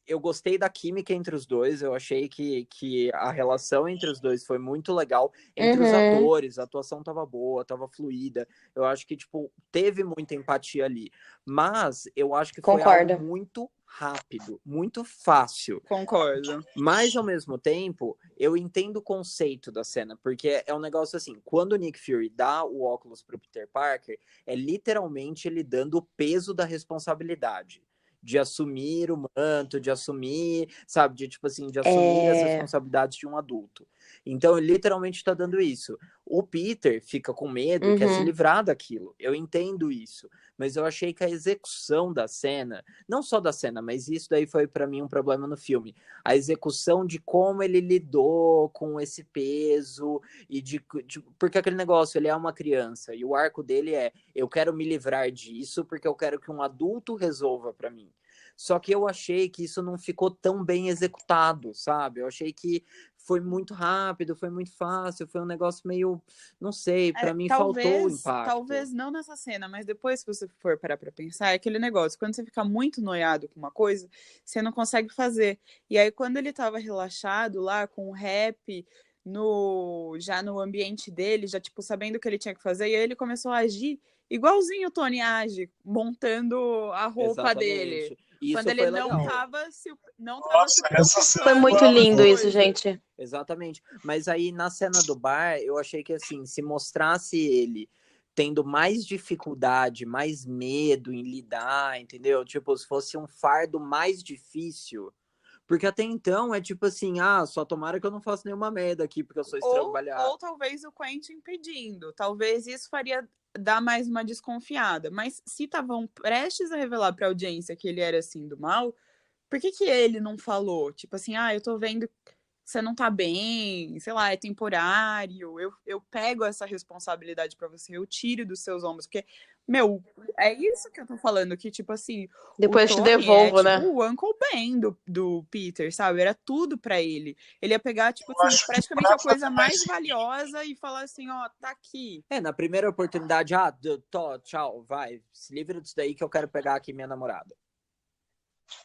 eu gostei da química entre os dois, eu achei que a relação entre os dois foi muito legal. Entre os atores, a atuação tava boa, tava fluida. Eu acho que, tipo, teve muita empatia ali. Mas eu acho que foi algo muito rápido, muito fácil. Concordo. Mas, ao mesmo tempo, eu entendo o conceito da cena, porque é um negócio assim, quando o Nick Fury dá o óculos pro Peter Parker, é literalmente ele dando o peso da responsabilidade. De assumir o manto, de assumir, sabe, de tipo assim, de assumir as responsabilidades de um adulto. Então, ele literalmente está dando isso. O Peter fica com medo e quer se livrar daquilo. Eu entendo isso. Mas eu achei que a execução da cena, não só da cena, mas isso daí foi para mim um problema no filme. A execução de como ele lidou com esse peso e porque aquele negócio, ele é uma criança e o arco dele é eu quero me livrar disso porque eu quero que um adulto resolva para mim. Só que eu achei que isso não ficou tão bem executado, sabe? Eu achei que foi muito rápido, foi muito fácil, foi um negócio meio, não sei, para mim faltou o impacto. Talvez não nessa cena, mas depois que você for parar pra pensar, é aquele negócio, quando você fica muito noiado com uma coisa, você não consegue fazer. E aí quando ele tava relaxado lá com o rap já no ambiente dele, já tipo sabendo o que ele tinha que fazer, e aí ele começou a agir igualzinho o Tony age, montando a roupa dele. Isso quando ele não tava se Nossa, foi muito lindo isso, gente. Exatamente. Mas aí na cena do bar, eu achei que assim, se mostrasse ele tendo mais dificuldade, mais medo em lidar, entendeu? Tipo, se fosse um fardo mais difícil, Porque até então é tipo assim, só tomara que eu não faça nenhuma merda aqui, porque eu sou estrabalhado. Ou talvez o Quentin pedindo. Talvez isso faria dar mais uma desconfiada. Mas se estavam prestes a revelar pra audiência que ele era assim do mal, por que ele não falou? Tipo assim, eu tô vendo que você não tá bem, sei lá, é temporário, eu pego essa responsabilidade pra você, eu tiro dos seus ombros, porque, meu, é isso que eu tô falando, que, tipo assim, o Depois te Tony devolvo, tipo né? o Uncle Ben do Peter, sabe? Era tudo pra ele. Ele ia pegar, tipo assim, acho que praticamente a coisa mais valiosa e falar assim, ó, tá aqui. Na primeira oportunidade, tchau, vai, se livra disso daí que eu quero pegar aqui minha namorada.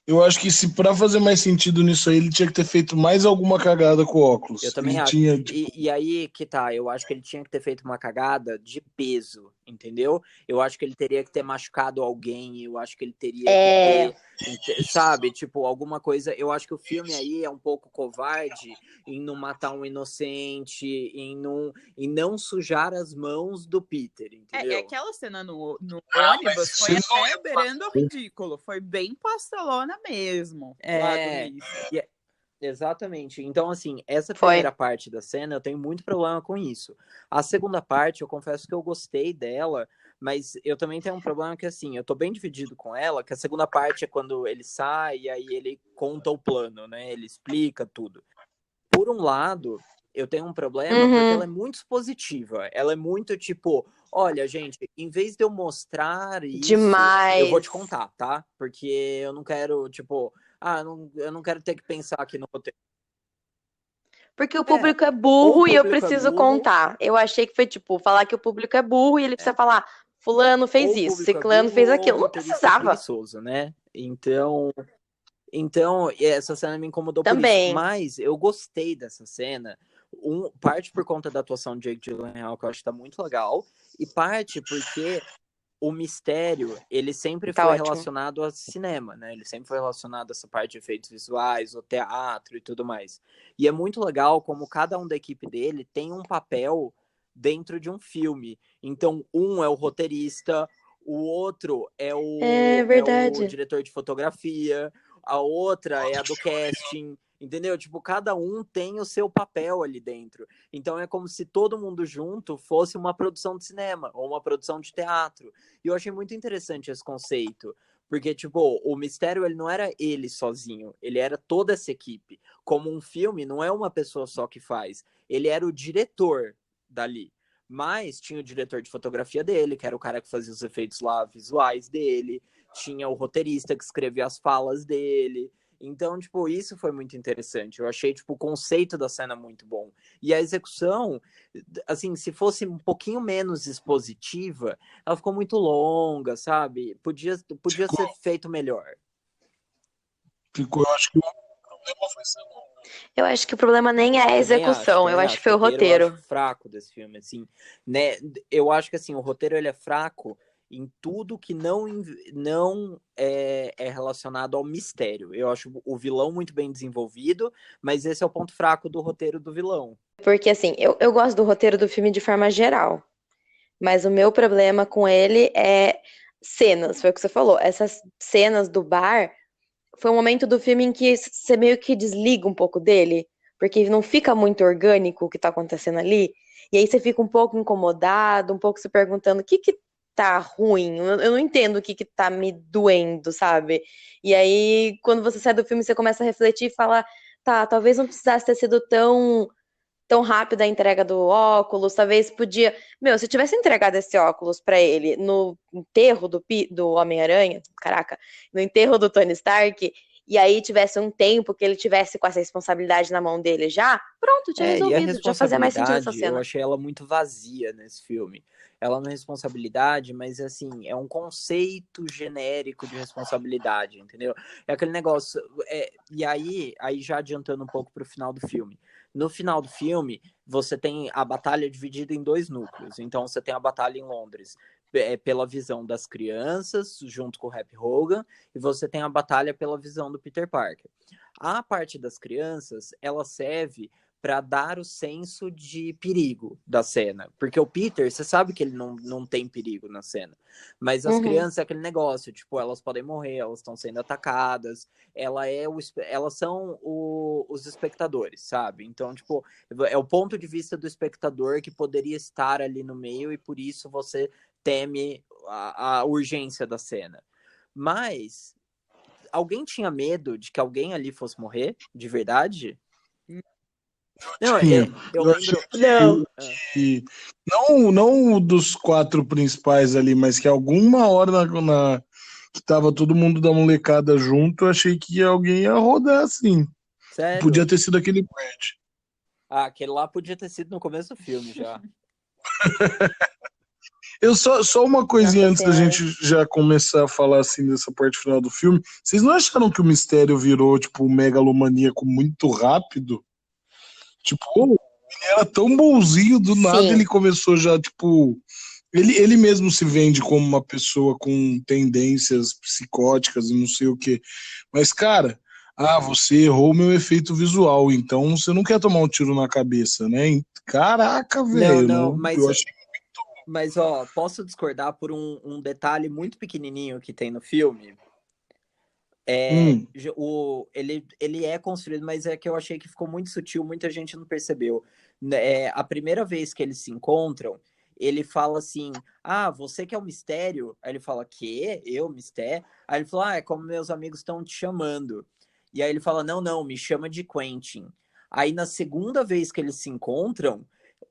Eu acho que se pra fazer mais sentido nisso aí, ele tinha que ter feito mais alguma cagada com o óculos. Eu também Ele acho. tinha, tipo, E aí que tá, eu acho que ele tinha que ter feito uma cagada de peso, entendeu? Eu acho que ele teria que ter machucado alguém, eu acho que ele teria que É, ter, sabe, tipo, alguma coisa. Eu acho que o filme aí é um pouco covarde em não matar um inocente, em não sujar as mãos do Peter, E entendeu? aquela cena no mas ônibus isso foi ele não até ia beirando o fazer. ridículo. Foi bem pastelona mesmo, lá do início. Exatamente. Então, assim, essa foi. primeira parte da cena, eu tenho muito problema com isso. A segunda parte, eu confesso que eu gostei dela, mas eu também tenho um problema que, assim, eu tô bem dividido com ela, que a segunda parte é quando ele sai e aí ele conta o plano, né? Ele explica tudo. Por um lado, eu tenho um problema porque ela é Uhum. muito expositiva. Ela é muito tipo, olha, gente, em vez de eu mostrar isso, eu vou Demais. te contar, tá? Porque eu não quero, tipo, eu não quero ter que pensar aqui no roteiro. Porque o É, público é ou o burro e eu público é preciso burro, contar. Eu achei que foi tipo, falar que o público é burro e ele precisa falar, fulano fez ou o isso, público é ciclano burro, fez ou o aquilo. Não roteirista é precisava. preguiçoso, né? Então, essa cena me incomodou por isso. Também. Mas eu gostei dessa cena. Parte por conta da atuação de Jake Gyllenhaal, que eu acho que tá muito legal. E parte porque o mistério, ele sempre Tá foi ótimo. relacionado ao cinema, né? Ele sempre foi relacionado a essa parte de efeitos visuais, o teatro e tudo mais. E é muito legal como cada um da equipe dele tem um papel dentro de um filme. Então, um é o roteirista, o outro É é o verdade. diretor de fotografia, a outra é a do casting, entendeu? Tipo, cada um tem o seu papel ali dentro. Então é como se todo mundo junto fosse uma produção de cinema ou uma produção de teatro. E eu achei muito interessante esse conceito. Porque, tipo, o mistério ele não era ele sozinho, ele era toda essa equipe. Como um filme, não é uma pessoa só que faz. Ele era o diretor dali. Mas tinha o diretor de fotografia dele, que era o cara que fazia os efeitos lá visuais dele. Tinha o roteirista que escrevia as falas dele. Então, tipo, isso foi muito interessante. Eu achei, tipo, o conceito da cena muito bom. E a execução, assim, se fosse um pouquinho menos expositiva, ela ficou muito longa, sabe? Podia Ficou, ser feito melhor. ficou, eu acho que o problema foi ser longo. Eu acho que o problema nem é a execução, eu Também acho que acho. O foi o roteiro eu acho roteiro. fraco desse filme, assim, né? Eu acho que, assim, o roteiro ele é fraco em tudo que não é relacionado ao mistério. Eu acho o vilão muito bem desenvolvido, mas esse é o ponto fraco do roteiro do vilão. Porque assim, eu gosto do roteiro do filme de forma geral. Mas o meu problema com ele é cenas, foi o que você falou. Essas cenas do bar foi um momento do filme em que você meio que desliga um pouco dele, porque não fica muito orgânico o que tá acontecendo ali. E aí você fica um pouco incomodado, um pouco se perguntando o que que tá ruim. Eu não entendo o que que tá me doendo, sabe? E aí, quando você sai do filme, você começa a refletir e fala, tá, talvez não precisasse ter sido tão rápida a entrega do óculos, talvez podia. Meu, se tivesse entregado esse óculos pra ele no enterro do Homem-Aranha, caraca, no enterro do Tony Stark, e aí tivesse um tempo que ele tivesse com essa responsabilidade na mão dele já, pronto, tinha E a resolvido, já fazia mais sentido essa responsabilidade, eu cena. achei ela muito vazia nesse filme. Ela não é responsabilidade, mas assim, é um conceito genérico de responsabilidade, entendeu? É aquele negócio. E aí, já adiantando um pouco pro final do filme. No final do filme, você tem a batalha dividida em dois núcleos. Então, você tem a batalha em Londres pela visão das crianças, junto com o Happy Hogan, e você tem a batalha pela visão do Peter Parker. A parte das crianças, ela serve para dar o senso de perigo da cena. Porque o Peter, você sabe que ele não tem perigo na cena. Mas as crianças é aquele negócio, tipo, elas podem morrer, elas estão sendo atacadas, elas são os espectadores, sabe? Então, tipo, é o ponto de vista do espectador que poderia estar ali no meio e por isso você teme a urgência da cena. Mas alguém tinha medo de que alguém ali fosse morrer, de verdade? Não, eu lembro. Não. Que não dos 4 principais ali, mas que alguma hora que tava todo mundo da molecada junto, eu achei que alguém ia rodar assim. Sério? Podia ter sido aquele Brad. Aquele lá podia ter sido no começo do filme já. Eu só uma coisinha Nossa antes da Senhora. gente já começar a falar assim dessa parte final do filme. Vocês não acharam que o mistério virou, tipo, um megalomaníaco muito rápido? Tipo, ele era tão bonzinho, do nada Sim. ele começou já, tipo. Ele mesmo se vende como uma pessoa com tendências psicóticas e não sei o quê. Mas, cara, você errou o meu efeito visual, então você não quer tomar um tiro na cabeça, né? Caraca, velho. Não, Eu achei. mas ó, posso discordar por um detalhe muito pequenininho que tem no filme. Ele é construído, mas é que eu achei que ficou muito sutil, muita gente não percebeu. A primeira vez que eles se encontram, ele fala assim: você que é o mistério? Aí ele fala: quê? Eu, mistério? Aí ele fala: é como meus amigos estão te chamando. E aí ele fala: não, me chama de Quentin. Aí na segunda vez que eles se encontram,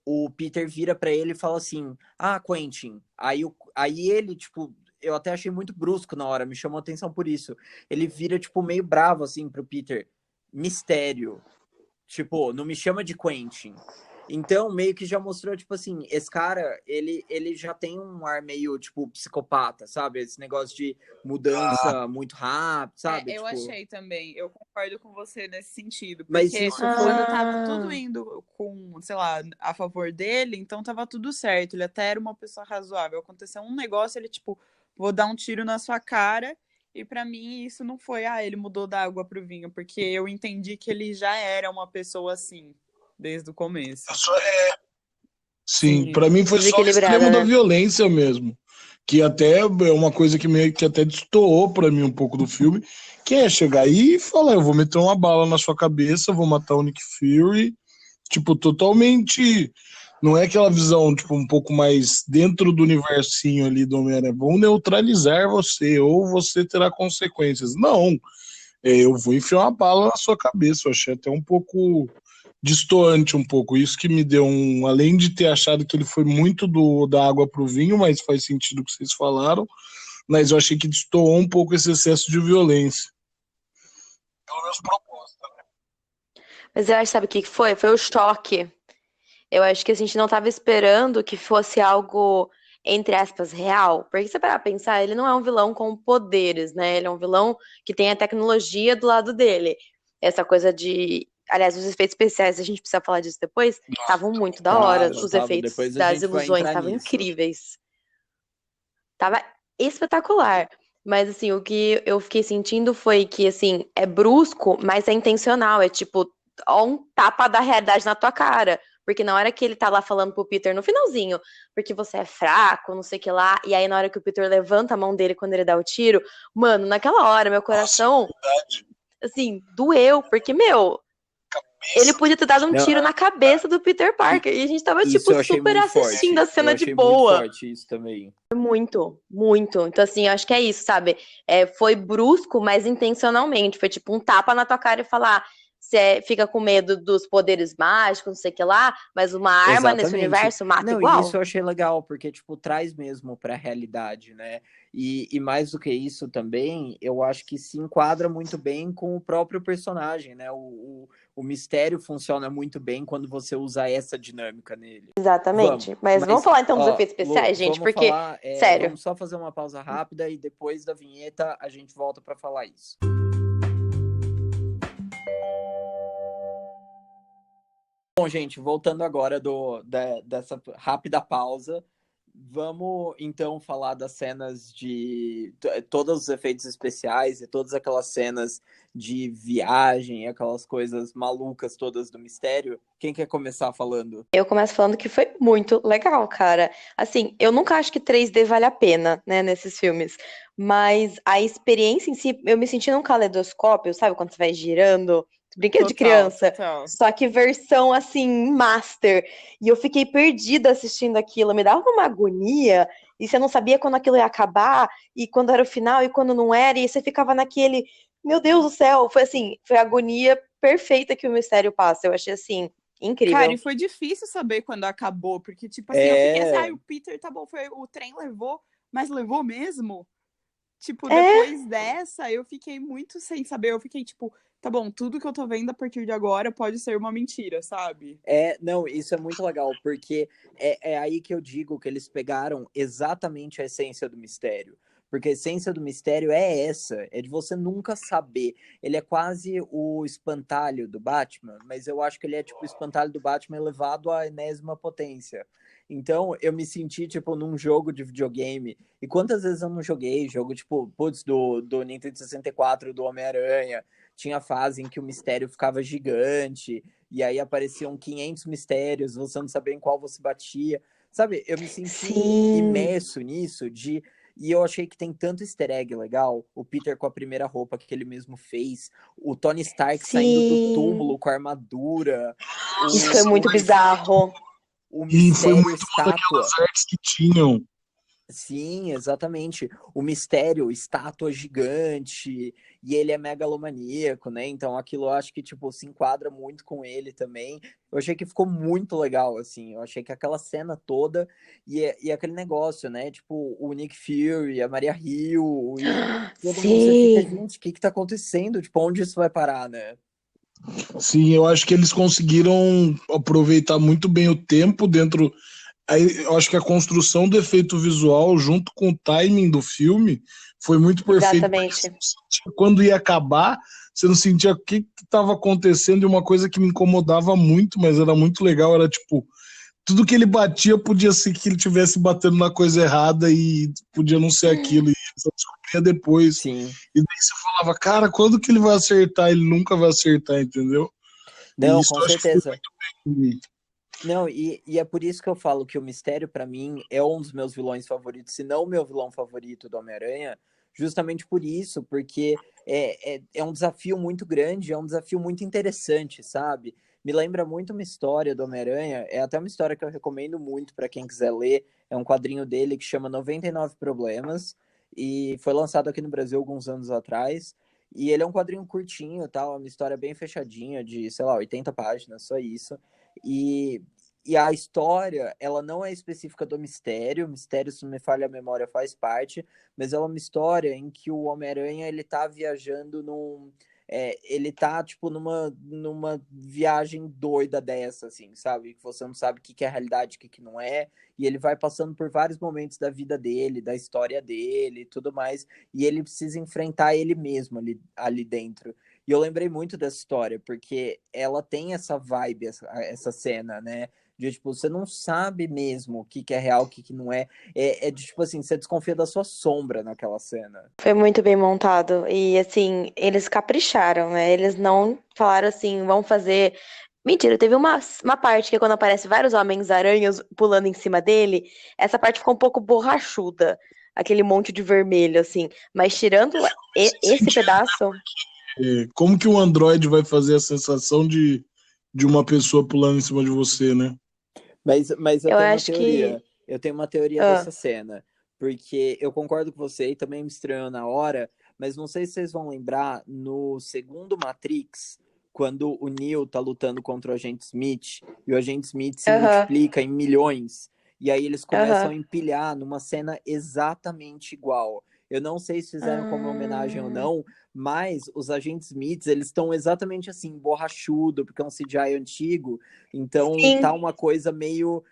o Peter vira para ele e fala assim: Quentin. Aí ele, tipo, eu até achei muito brusco na hora, me chamou a atenção por isso. Ele vira, tipo, meio bravo, assim, pro Peter. Mistério. Tipo, não me chama de Quentin. Então, meio que já mostrou, tipo assim, esse cara, ele já tem um ar meio, tipo, psicopata, sabe? Esse negócio de mudança muito rápido, sabe? Eu tipo... achei também, eu concordo com você nesse sentido. Mas Porque isso quando tava tudo indo com, sei lá, a favor dele, então tava tudo certo. Ele até era uma pessoa razoável. Aconteceu um negócio, ele, tipo, vou dar um tiro na sua cara. E pra mim isso não foi, ele mudou da água pro vinho, porque eu entendi que ele já era uma pessoa assim, desde o começo. Sim, pra mim foi só o extremo da violência mesmo. Que até é uma coisa que meio que até destoou pra mim um pouco do filme, que é chegar aí e falar, eu vou meter uma bala na sua cabeça, vou matar o Nick Fury, tipo, totalmente, não é aquela visão, tipo, um pouco mais dentro do universinho ali do Homem-Aranha, vão neutralizar você, ou você terá consequências. Não, eu vou enfiar uma bala na sua cabeça, eu achei até um pouco destoante um pouco. Isso que me deu além de ter achado que ele foi muito da água pro vinho, mas faz sentido o que vocês falaram, mas eu achei que destoou um pouco esse excesso de violência. Pelo menos proposta, né? Mas eu acho, sabe o que foi? Foi o choque. Eu acho que a gente não estava esperando que fosse algo, entre aspas, real. Porque se você parar pra pensar, ele não é um vilão com poderes, né? Ele é um vilão que tem a tecnologia do lado dele. Essa coisa de. Aliás, os efeitos especiais, a gente precisa falar disso depois, estavam muito da hora. Os efeitos Depois a das gente vai ilusões entrar estavam nisso. incríveis. Tava espetacular. Mas, assim, o que eu fiquei sentindo foi que, assim, é brusco, mas é intencional. É tipo, ó, um tapa da realidade na tua cara. Porque na hora que ele tá lá falando pro Peter, no finalzinho, porque você é fraco, não sei o que lá, e aí na hora que o Peter levanta a mão dele quando ele dá o tiro, mano, naquela hora, meu coração, assim, doeu, porque, meu, ele podia ter dado um tiro na cabeça do Peter Parker, e a gente tava, tipo, super assistindo a cena de boa. Muito forte isso também. Muito, muito. Então, assim, eu acho que é isso, sabe? Foi brusco, mas intencionalmente. Foi tipo um tapa na tua cara e falar: você fica com medo dos poderes mágicos, não sei o que lá, mas uma arma nesse universo mata igual. E isso eu achei legal, porque, tipo, traz mesmo pra realidade, né? E mais do que isso também, eu acho que se enquadra muito bem com o próprio personagem, né? O mistério funciona muito bem quando você usa essa dinâmica nele. Exatamente. Mas vamos falar então dos efeitos especiais, Lu, gente, porque, sério. Vamos só fazer uma pausa rápida e depois da vinheta a gente volta pra falar isso. Bom, gente, voltando agora dessa rápida pausa, Vamos então falar das cenas de todos os efeitos especiais e todas aquelas cenas de viagem, aquelas coisas malucas todas do mistério. Quem quer começar falando? Eu começo falando que foi muito legal, cara. Assim, eu nunca acho que 3D vale a pena, né, nesses filmes. Mas a experiência em si, eu me senti num caleidoscópio, sabe? Quando você vai girando, brinquedo de Total, criança. total. Só que versão, assim, master. E eu fiquei perdida assistindo aquilo. Me dava uma agonia. E você não sabia quando aquilo ia acabar, e quando era o final, e quando não era. E você ficava naquele, meu Deus do céu. Foi assim, foi a agonia perfeita que o mistério passa. Eu achei, assim, Cara, e incrível. foi difícil saber quando acabou, porque, tipo assim, eu fiquei assim, É, o Peter, tá bom, foi, o trem levou, mas levou mesmo? Tipo, É, depois dessa, eu fiquei muito sem saber, eu fiquei tipo, tá bom, tudo que eu tô vendo a partir de agora pode ser uma mentira, sabe? não, isso é muito legal, porque é aí que eu digo que eles pegaram exatamente a essência do mistério. Porque a essência do mistério é essa, é de você nunca saber. Ele é quase o espantalho do Batman, mas eu acho que ele é tipo o espantalho do Batman elevado à enésima potência. Então, eu me senti, tipo, num jogo de videogame. E quantas vezes eu não joguei jogo, tipo, putz, do Nintendo 64, do Homem-Aranha. Tinha fase em que o mistério ficava gigante, e aí apareciam 500 mistérios, você não sabia em qual você batia. Sabe, eu me senti sim, imerso nisso e eu achei que tem tanto easter egg legal, o Peter com a primeira roupa que ele mesmo fez, o Tony Stark saindo do sim. túmulo com a armadura, Isso foi o, muito bizarro. o E foi mistério muito uma estátua. daquelas artes que tinham. Sim, exatamente. O mistério, estátua gigante, e ele é megalomaníaco, né? Então aquilo eu acho que, tipo, se enquadra muito com ele também. Eu achei que ficou muito legal, assim. Eu achei que aquela cena toda e aquele negócio, né? Tipo, o Nick Fury, a Maria Hill, e todo mundo, você fica, Sim, gente, o que que tá acontecendo? Tipo, onde isso vai parar, né? Sim, eu acho que eles conseguiram aproveitar muito bem o tempo dentro. Aí eu acho que a construção do efeito visual, junto com o timing do filme, foi muito perfeito, porque você exatamente. não sentia quando ia acabar, você não sentia o que estava acontecendo, e uma coisa que me incomodava muito, mas era muito legal, era tipo, tudo que ele batia podia ser que ele estivesse batendo na coisa errada e podia não ser aquilo, e você descobria depois. Sim. E daí você falava, cara, quando que ele vai acertar? Ele nunca vai acertar, entendeu? E Não, isso com eu acho que foi certeza. muito bem. Não, e é por isso que eu falo que o Mistério, pra mim, é um dos meus vilões favoritos, se não o meu vilão favorito do Homem-Aranha, justamente por isso, porque é um desafio muito grande, é um desafio muito interessante, sabe? Me lembra muito uma história do Homem-Aranha, é até uma história que eu recomendo muito para quem quiser ler, é um quadrinho dele que chama 99 Problemas, e foi lançado aqui no Brasil alguns anos atrás, e ele é um quadrinho curtinho, tal, uma história bem fechadinha, de, sei lá, 80 páginas, só isso. E, e a história, ela não é específica do mistério, o mistério, se não me falha a memória, faz parte, mas ela é uma história em que o Homem-Aranha, ele tá viajando ele tá, tipo, numa viagem doida dessa, assim, sabe? Que você não sabe o que que é realidade, o que que não é, e ele vai passando por vários momentos da vida dele, da história dele e tudo mais, e ele precisa enfrentar ele mesmo ali dentro. E eu lembrei muito dessa história, porque ela tem essa vibe, essa cena, né? De, tipo, você não sabe mesmo o que que é real, o que que não é. É de, tipo assim, você desconfia da sua sombra naquela cena. Foi muito bem montado. E assim, eles capricharam, né? Eles não falaram assim, vão fazer. Mentira, teve uma parte que é quando aparece vários homens-aranhas pulando em cima dele, essa parte ficou um pouco borrachuda. Aquele monte de vermelho, assim. Mas tirando esse pedaço. Como que um Android vai fazer a sensação de uma pessoa pulando em cima de você, né? Mas eu Eu tenho uma acho que. teoria. Eu tenho uma teoria Ah, dessa cena. Porque eu concordo com você e também me estranhou na hora, mas não sei se vocês vão lembrar no segundo Matrix, quando o Neo tá lutando contra o Agente Smith e o Agente Smith se aham, multiplica em milhões. E aí eles começam aham. a empilhar numa cena exatamente igual. Eu não sei se fizeram como homenagem ou Ah, não, mas os agentes Smiths, eles estão exatamente assim, borrachudo, porque é um CGI antigo, então tá sim. uma coisa meio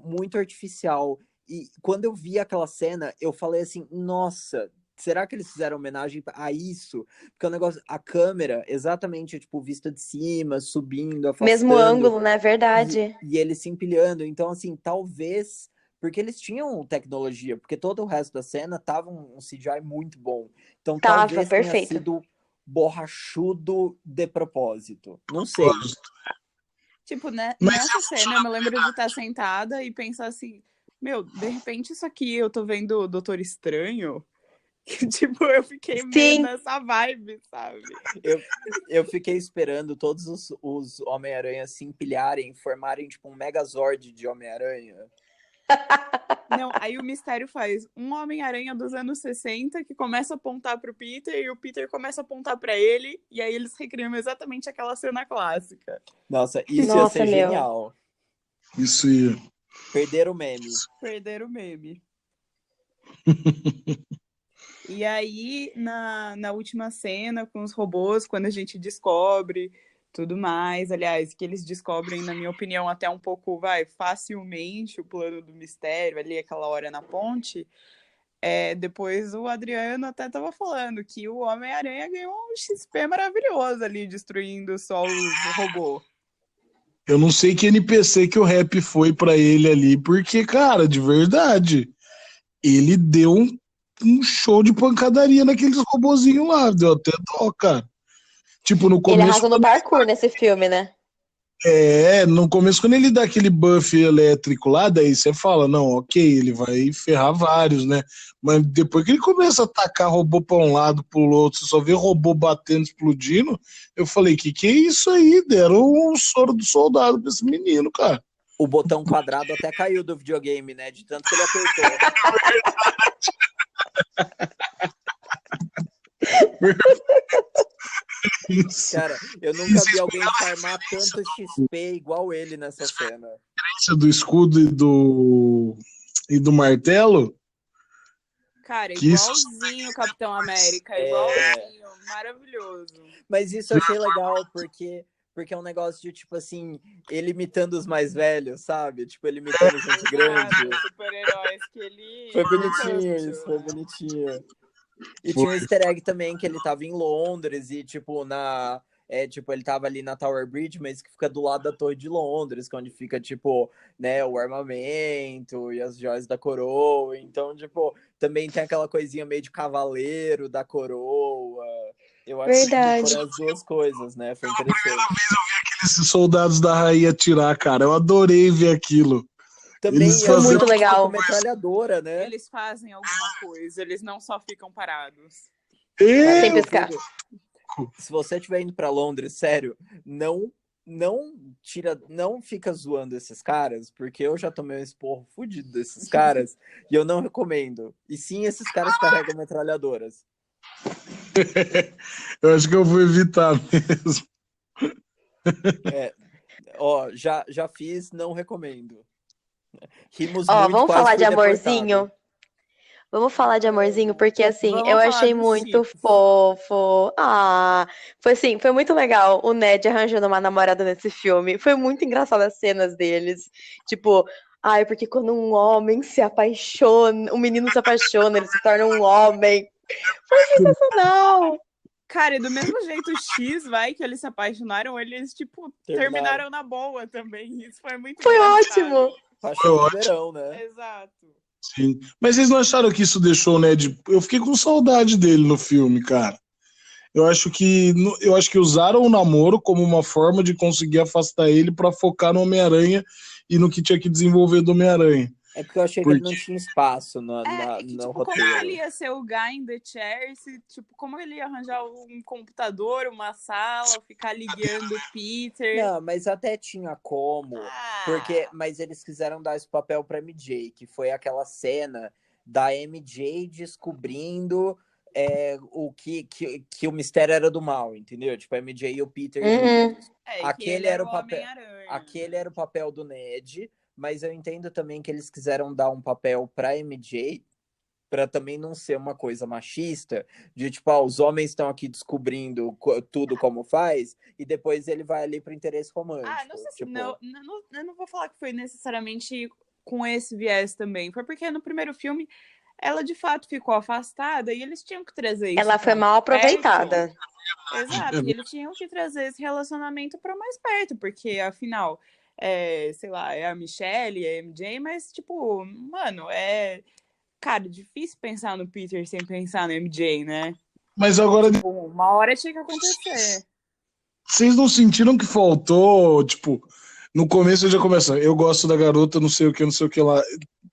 muito artificial. E quando eu vi aquela cena, eu falei assim, nossa, será que eles fizeram homenagem a isso? Porque o negócio, a câmera, exatamente, tipo, vista de cima, subindo, Mesmo afastando, ângulo, né? e, Verdade. e ele se empilhando. Então, assim, talvez Porque eles tinham tecnologia, porque todo o resto da cena tava um CGI muito bom. Então Tava, talvez tenha perfeito. sido borrachudo de propósito. Não sei. Tipo, né, Mas nessa cena eu me lembro de estar sentada e pensar assim, meu, de repente isso aqui eu tô vendo o Doutor Estranho. Tipo, eu fiquei meio Sim, nessa vibe, sabe? Eu fiquei esperando todos os Homem-Aranha se empilharem, formarem tipo um Megazord de Homem-Aranha. Não, aí o mistério faz um Homem-Aranha dos anos 60 que começa a apontar pro Peter e o Peter começa a apontar pra ele, e aí eles recriam exatamente aquela cena clássica. Nossa, isso ia nossa, ser meu. genial. Isso ia. Perder o meme. Perderam o meme. E aí, na última cena, com os robôs, quando a gente descobre tudo mais, aliás, que eles descobrem, na minha opinião, até um pouco, facilmente o plano do mistério, ali, aquela hora na ponte, depois o Adriano até tava falando que o Homem-Aranha ganhou um XP maravilhoso ali, destruindo só os robôs. Eu não sei que NPC que o rap foi pra ele ali, porque, cara, de verdade, ele deu um show de pancadaria naqueles robozinhos lá, deu até dó, cara. Tipo, no Ele começo, arrasou no parkour nesse filme, né? no começo, quando ele dá aquele buff elétrico lá, daí você fala, não, ok, ele vai ferrar vários, né? Mas depois que ele começa a atacar robô pra um lado, pro outro, você só vê robô batendo, explodindo, eu falei, que é isso aí? Deram o soro do soldado pra esse menino, cara. O botão quadrado até caiu do videogame, né? De tanto que ele apertou. Isso. Cara, eu nunca vi alguém farmar tanto XP igual ele nessa cena. Do escudo e do martelo, Cara, que isso igualzinho o Capitão América, igualzinho, maravilhoso. Mas isso eu achei legal, porque é um negócio de, tipo assim, ele imitando os mais velhos, sabe? Tipo, ele imitando gente grande. Exato, super-heróis que ele... Foi bonitinho tanto. isso, foi bonitinho. E foi. tinha um easter egg também que ele tava em Londres e, tipo, tipo, ele tava ali na Tower Bridge, mas que fica do lado da Torre de Londres, que é onde fica, tipo, né, o armamento e as joias da coroa. Então, tipo, também tem aquela coisinha meio de cavaleiro da coroa. Eu acho que Verdade. foram as duas coisas, né? Foi interessante. Esses soldados da rainha atirar, cara, eu adorei ver aquilo. Também Eles e Foi às muito vezes legal. com metralhadora, né? Eles fazem alguma coisa, eles não só ficam parados. Cara, Sem eu piscar. juro, se você estiver indo pra Londres, sério, não fica zoando esses caras, porque eu já tomei um esporro fudido desses caras e eu não recomendo. E sim, esses caras carregam metralhadoras. Eu acho que eu vou evitar mesmo. Ó, já fiz, não recomendo. Rimos Ó, muito, vamos quase falar fui de deportado. amorzinho? Vamos falar de amorzinho, porque assim, Vamos eu falar achei dos muito chips. fofo. Ah, foi assim, foi muito legal o Ned arranjando uma namorada nesse filme. Foi muito engraçado as cenas deles. Tipo, ai, porque quando um homem se apaixona, um menino se apaixona, ele se torna um homem. Foi sensacional. Cara, e do mesmo jeito, o X, que eles se apaixonaram, eles, tipo, terminaram na boa também. Isso foi muito Foi engraçado. ótimo. Paixão de verão, né? Exato. Sim. Mas vocês não acharam que isso deixou o Ned. Eu fiquei com saudade dele no filme, cara. Eu acho que usaram o namoro como uma forma de conseguir afastar ele pra focar no Homem-Aranha e no que tinha que desenvolver do Homem-Aranha. É porque eu achei que ele não tinha espaço no Que, no tipo, como ele roteiro. ia ser o guy in the chair, tipo, como ele ia arranjar um computador, uma sala, ficar ligando o Peter. Não, mas até tinha como, mas eles quiseram dar esse papel pra MJ, que foi aquela cena da MJ descobrindo que o mistério era do mal, entendeu? Tipo, a MJ e o Peter juntos. Que ele era o Homem-Aranha. Aquele era o papel do Ned, mas eu entendo também que eles quiseram dar um papel pra MJ para também não ser uma coisa machista, de tipo, os homens estão aqui descobrindo tudo como faz, e depois ele vai ali pro interesse romântico. Não sei se tipo... eu não vou falar que foi necessariamente com esse viés também. Foi porque no primeiro filme ela de fato ficou afastada e eles tinham que trazer isso. Ela foi mal aproveitada. Exato, e eles tinham que trazer esse relacionamento para mais perto, porque afinal sei lá, é a Michelle, é a MJ, mas, tipo, mano, cara, difícil pensar no Peter sem pensar no MJ, né? Mas agora, Tipo, uma hora tinha que acontecer. vocês não sentiram que faltou, tipo, no começo eu já começo, eu gosto da garota, não sei o que lá.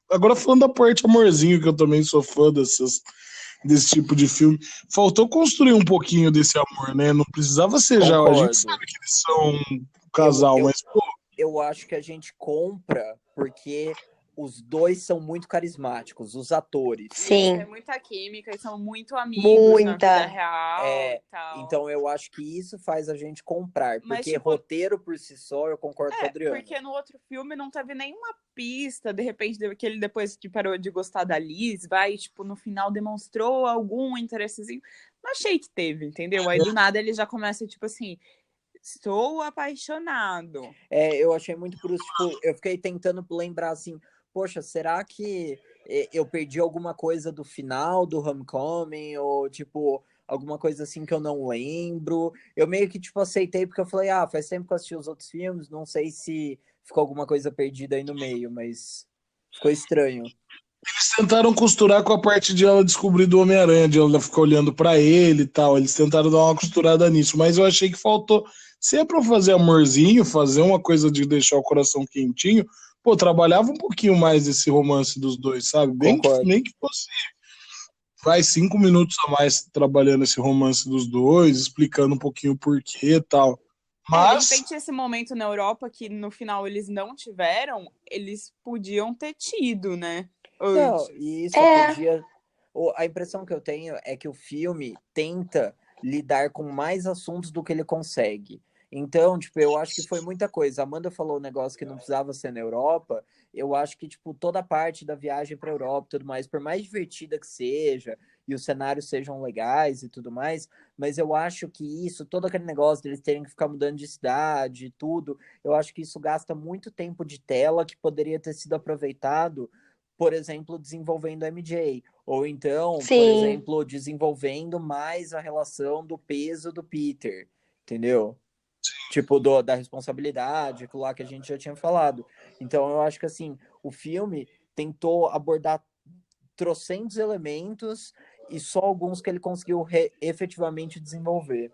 Agora falando da parte amorzinho, que eu também sou fã desse tipo de filme, faltou construir um pouquinho desse amor, né? Não precisava ser já, a gente Concordo. sabe que eles são um Eu, casal, eu, mas, pô, eu acho que a gente compra porque os dois são muito carismáticos, os atores. Isso, é Sim, muita química e são muito amigos na vida muita. real e tal. Então eu acho que isso faz a gente comprar, Mas, porque tipo, roteiro por si só, eu concordo com a Adriana. porque no outro filme não teve nenhuma pista, de repente, que ele depois que parou de gostar da Liz, vai, tipo, no final demonstrou algum interessezinho. Não achei que teve, entendeu? Aí do nada ele já começa, tipo assim, estou apaixonado. Eu achei muito por isso, tipo, eu fiquei tentando lembrar assim, poxa, será que eu perdi alguma coisa do final do Homecoming, ou tipo, alguma coisa assim que eu não lembro? Eu meio que, tipo, aceitei porque eu falei, faz tempo que eu assisti os outros filmes, não sei se ficou alguma coisa perdida aí no meio, mas ficou estranho. eles tentaram costurar com a parte de ela descobrir do Homem-Aranha, de ela ficar olhando pra ele e tal. Eles tentaram dar uma costurada nisso, mas eu achei que faltou. Se é pra fazer amorzinho, fazer uma coisa de deixar o coração quentinho, pô, trabalhava um pouquinho mais esse romance dos dois, sabe? Concordo. Nem que fosse vai 5 minutos a mais trabalhando esse romance dos dois, explicando um pouquinho o porquê e tal. De Mas, repente, esse momento na Europa que no final eles não tiveram, eles podiam ter tido, né? Não, Antes. e isso É, podia. A impressão que eu tenho é que o filme tenta lidar com mais assuntos do que ele consegue. Então, tipo, eu acho que foi muita coisa. A Amanda falou um negócio que não precisava ser na Europa. Eu acho que, tipo, toda a parte da viagem para Europa e tudo mais, por mais divertida que seja, e os cenários sejam legais e tudo mais, mas eu acho que isso, todo aquele negócio deles terem que ficar mudando de cidade e tudo, eu acho que isso gasta muito tempo de tela que poderia ter sido aproveitado, por exemplo, desenvolvendo a MJ. Ou então, por sim. exemplo, desenvolvendo mais a relação do peso do Peter, entendeu? Tipo, da responsabilidade, aquilo lá que a gente já tinha falado. Então, eu acho que, assim, o filme tentou abordar trocentos elementos e só alguns que ele conseguiu efetivamente desenvolver.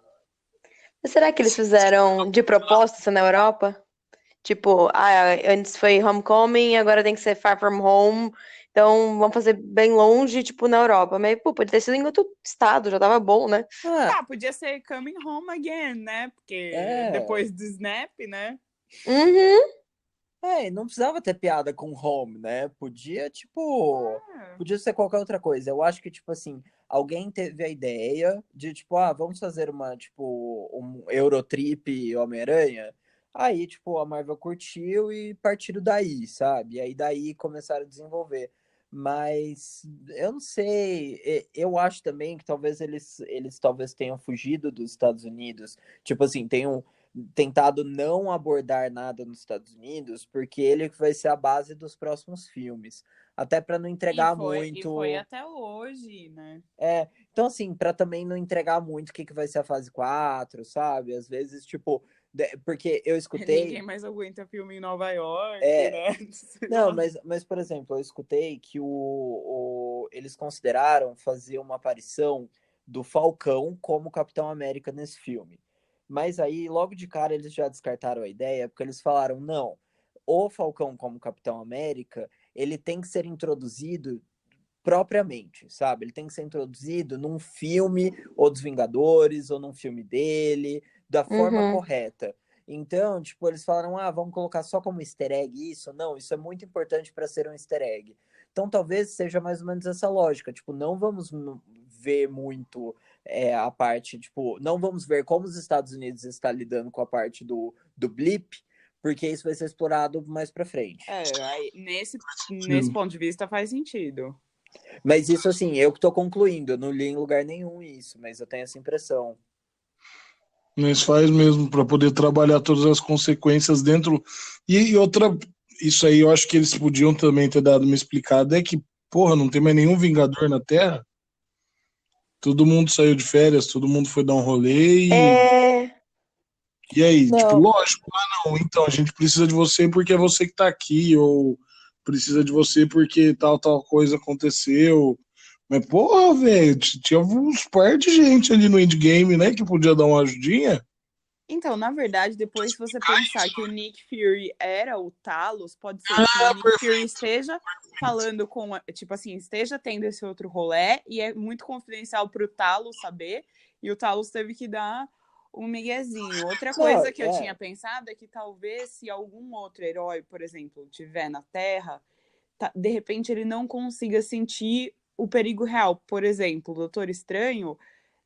Mas será que eles fizeram de propósito isso na Europa? Tipo, antes foi Homecoming, agora tem que ser Far From Home. Então, vamos fazer bem longe, tipo, na Europa. Mas, pô, podia ter sido em outro estado, já tava bom, né? Ah, Podia ser Coming Home Again, né? Porque é. depois do Snap, né? Uhum. Não precisava ter piada com home, né? Podia, tipo, podia ser qualquer outra coisa. Eu acho que, tipo assim, alguém teve a ideia de, tipo, vamos fazer uma, tipo, um Eurotrip Homem-Aranha. Aí, tipo, a Marvel curtiu e partiram daí, sabe? E aí daí começaram a desenvolver. Mas eu não sei, eu acho também que talvez eles talvez tenham fugido dos Estados Unidos. Tipo assim, tenham tentado não abordar nada nos Estados Unidos, porque ele vai ser a base dos próximos filmes. Até para não entregar E foi muito. até hoje, né? Então, assim, para também não entregar muito o que, que vai ser a fase 4, sabe? Às vezes, tipo, porque eu Ninguém escutei. mais aguenta filme em Nova York, É, né? Sei não, lá. mas, por exemplo, eu escutei que eles consideraram fazer uma aparição do Falcão como Capitão América nesse filme. Mas aí, logo de cara, eles já descartaram a ideia, porque eles falaram, não, o Falcão como Capitão América, ele tem que ser introduzido propriamente, sabe? Ele tem que ser introduzido num filme, ou dos Vingadores, ou num filme dele, da forma Uhum. correta. Então, tipo, eles falaram, vamos colocar só como easter egg isso? Não, isso é muito importante para ser um easter egg. Então, talvez seja mais ou menos essa lógica. Tipo, não vamos ver muito a parte, tipo, não vamos ver como os Estados Unidos está lidando com a parte do blip, porque isso vai ser explorado mais para frente. Aí, nesse ponto de vista faz sentido. Mas isso, assim, eu que tô concluindo, eu não li em lugar nenhum isso, mas eu tenho essa impressão. mas faz mesmo para poder trabalhar todas as consequências dentro. E outra, isso aí eu acho que eles podiam também ter dado uma explicada, é que, porra, não tem mais nenhum Vingador na Terra. Todo mundo saiu de férias, todo mundo foi dar um rolê e É. E aí, tipo, Não, lógico, não, então a gente precisa de você porque é você que tá aqui, ou precisa de você porque tal coisa aconteceu. Mas, porra, velho, tinha uns par de gente ali no endgame, né, que podia dar uma ajudinha. Então, na verdade, depois se você pensar que o Nick Fury era o Talos, pode ser que o Ah, Nick Fury perfeito. esteja falando com, tipo assim, esteja tendo esse outro rolê e é muito confidencial pro Talos saber, e o Talos teve que dar um miguezinho. Outra não, coisa que eu tinha pensado é que talvez se algum outro herói, por exemplo, tiver na Terra, de repente ele não consiga sentir o perigo real. Por exemplo, o Doutor Estranho,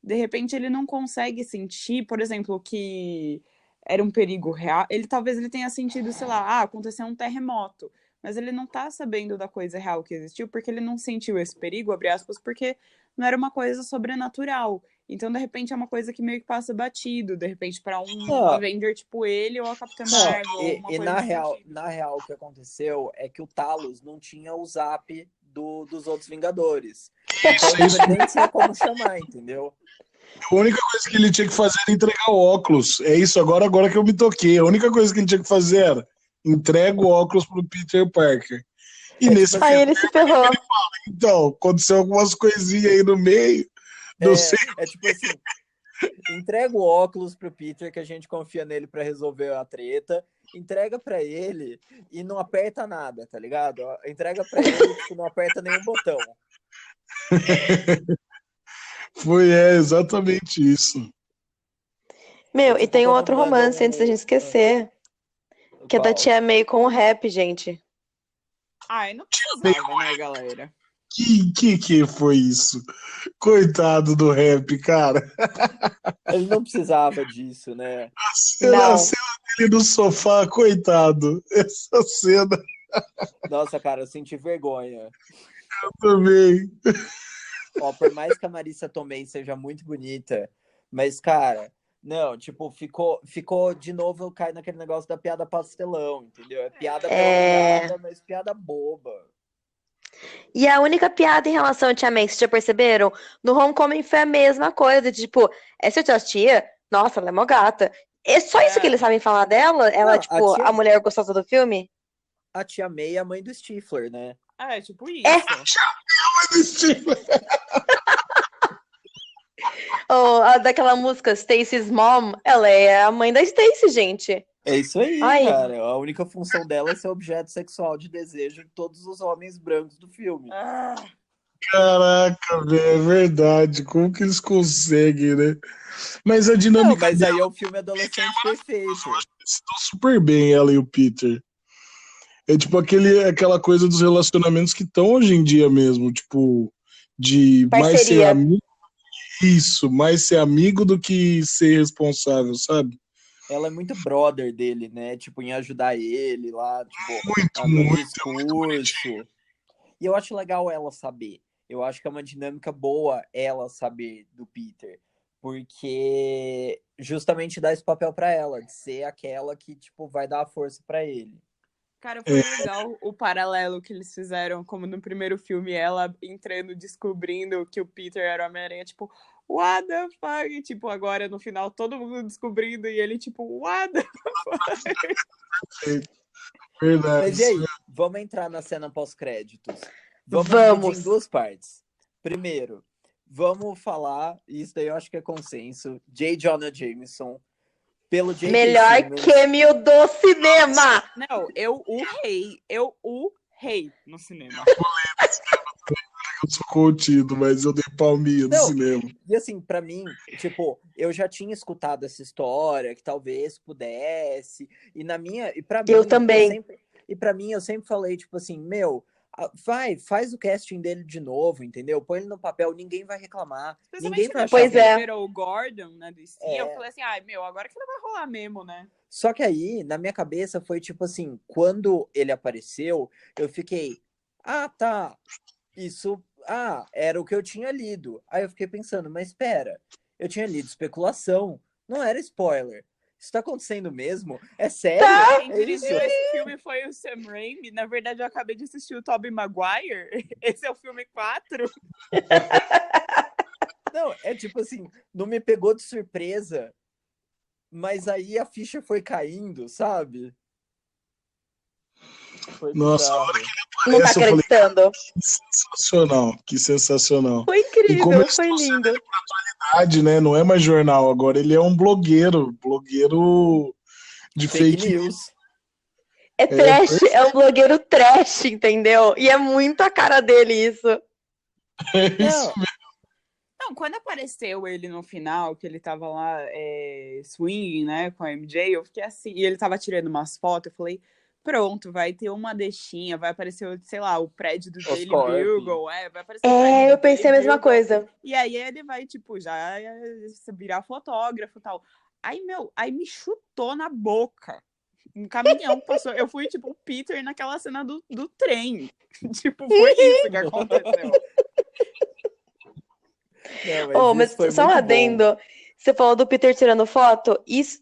de repente ele não consegue sentir, por exemplo, que era um perigo real. Ele tenha sentido, sei lá, aconteceu um terremoto, mas ele não tá sabendo da coisa real que existiu porque ele não sentiu esse perigo, abre aspas, porque não era uma coisa sobrenatural. Então, de repente, é uma coisa que meio que passa batido, de repente, para um não, Avenger tipo ele ou a Capitã não. Marvel, ou uma E coisa nesse sentido. na real, o que aconteceu é que o Talos não tinha o zap dos outros Vingadores. Então, Isso, tipo, isso. ele nem tinha como chamar, entendeu? A única coisa que ele tinha que fazer era entregar o óculos. É isso, agora que eu me toquei. A única coisa que ele tinha que fazer era entrega o óculos pro Peter Parker. E É tipo nesse Aí assim, ele se ferrou. então, aconteceu algumas coisinhas aí no meio. Não sei. é tipo assim, entrega o óculos pro Peter, que a gente confia nele pra resolver a treta. Entrega pra ele e não aperta nada, tá ligado? Entrega pra ele, tipo, não aperta nenhum botão. Exatamente isso. É Meu, e tipo tem um quando outro romance antes da mandam. gente esquecer, que é da Qual? Tia May com o rap, gente. Ai, não precisava, né, galera? Que foi isso? Coitado do rap, cara. Ele não precisava disso, né? A Não. cena dele no sofá, coitado. Essa cena Nossa, cara, eu senti vergonha. também. Ó, por mais que a Marissa Tomei seja muito bonita, mas, cara, não, tipo, ficou de novo, cai naquele negócio da piada pastelão, entendeu? É piada pela É... piada, mas piada boba. E a única piada em relação a Tia May, vocês já perceberam? No Homecoming foi a mesma coisa, de, tipo, essa é tua tia? Nossa, ela é mó gata. É só isso que eles É. sabem falar dela? Ela é, Não, tipo, a mulher gostosa do filme? a tia May é a mãe do Stifler, né? É, tipo É, isso. ou a daquela música Stacy's Mom, ela é a mãe da Stacy, gente. É isso aí, Ai, cara. A única função dela é ser objeto sexual de desejo de todos os homens brancos do filme. Ah, Caraca, velho, é verdade. Como que eles conseguem, né? Mas a Não, dinâmica mas dela aí é o filme adolescente perfeito. se deu super bem, ela e o Peter. É tipo aquela coisa dos relacionamentos que estão hoje em dia mesmo, tipo, de mais ser parceria. amigo, isso, mais ser amigo do que ser responsável, sabe? Ela é muito brother dele, né? Tipo, em ajudar ele lá, tipo, Muito, no muito. discurso. E eu acho legal ela saber. Eu acho que é uma dinâmica boa ela saber do Peter. Porque justamente dá esse papel pra ela, de ser aquela que, tipo, vai dar a força pra ele. cara, É, foi legal o paralelo que eles fizeram, como no primeiro filme, ela entrando, descobrindo que o Peter era o Homem-Aranha, tipo, what the fuck? E, tipo, agora no final todo mundo descobrindo e ele, tipo, what the fuck? verdade. Mas e aí? Vamos entrar na cena pós-créditos. Vamos dividir em Vamos. duas partes. Primeiro, vamos falar, isso daí eu acho que é consenso, J. Jonah Jameson, pelo J.K. Melhor Simmons. cameo do cinema. Não, eu o rei no cinema. Eu sou contido, mas eu dei palminha no Não, cinema. e assim, pra mim, tipo, eu já tinha escutado essa história, que talvez pudesse, e na minha, e para Eu mim, também. eu sempre falei, tipo assim, meu, faz o casting dele de novo, entendeu? Põe ele no papel, ninguém vai reclamar, ninguém Especialmente vai quando achar Pois apareceu é. ruim. primeiro o Gordon na DC, eu É, falei assim, ai, meu, agora que não vai rolar mesmo, né? só que aí, na minha cabeça, foi tipo assim, quando ele apareceu, eu fiquei, ah, tá, isso, era o que eu tinha lido. Aí eu fiquei pensando, mas espera, eu tinha lido especulação, não era spoiler. Isso tá acontecendo mesmo? É sério? Tá. Quem É isso? dirigiu esse filme foi o Sam Raimi. Na verdade, eu acabei de assistir o Tobey Maguire. Esse é o filme 4. Não, é tipo assim, não me pegou de surpresa Mas aí a ficha foi caindo, sabe? Foi Nossa, a bizarro. hora que Não tá aparece, eu falei, acreditando? sensacional, que sensacional. Foi E como incrível, eles foi trouxeram lindo. ele, né? Não é mais jornal, agora ele é um blogueiro de Fake fake news. news. É É, trash, é um blogueiro trash, entendeu? E é muito a cara dele isso. é isso Não, Não, quando apareceu ele no final, que ele tava lá swinging, né, com a MJ, eu fiquei assim, e ele tava tirando umas fotos, eu falei, pronto, vai ter uma deixinha, vai aparecer, sei lá, o prédio do Daily Oscorp. Bugle, vai aparecer o prédio É, do eu pensei a Daily mesma Bugle, coisa. e aí ele vai, tipo, já virar fotógrafo e tal. Aí me chutou na boca. Um caminhão passou. Eu fui, tipo, o Peter naquela cena do trem. Tipo, foi isso que aconteceu. Não, Oh, mas mas isso foi só um muito bom. adendo. Você falou do Peter tirando foto. Isso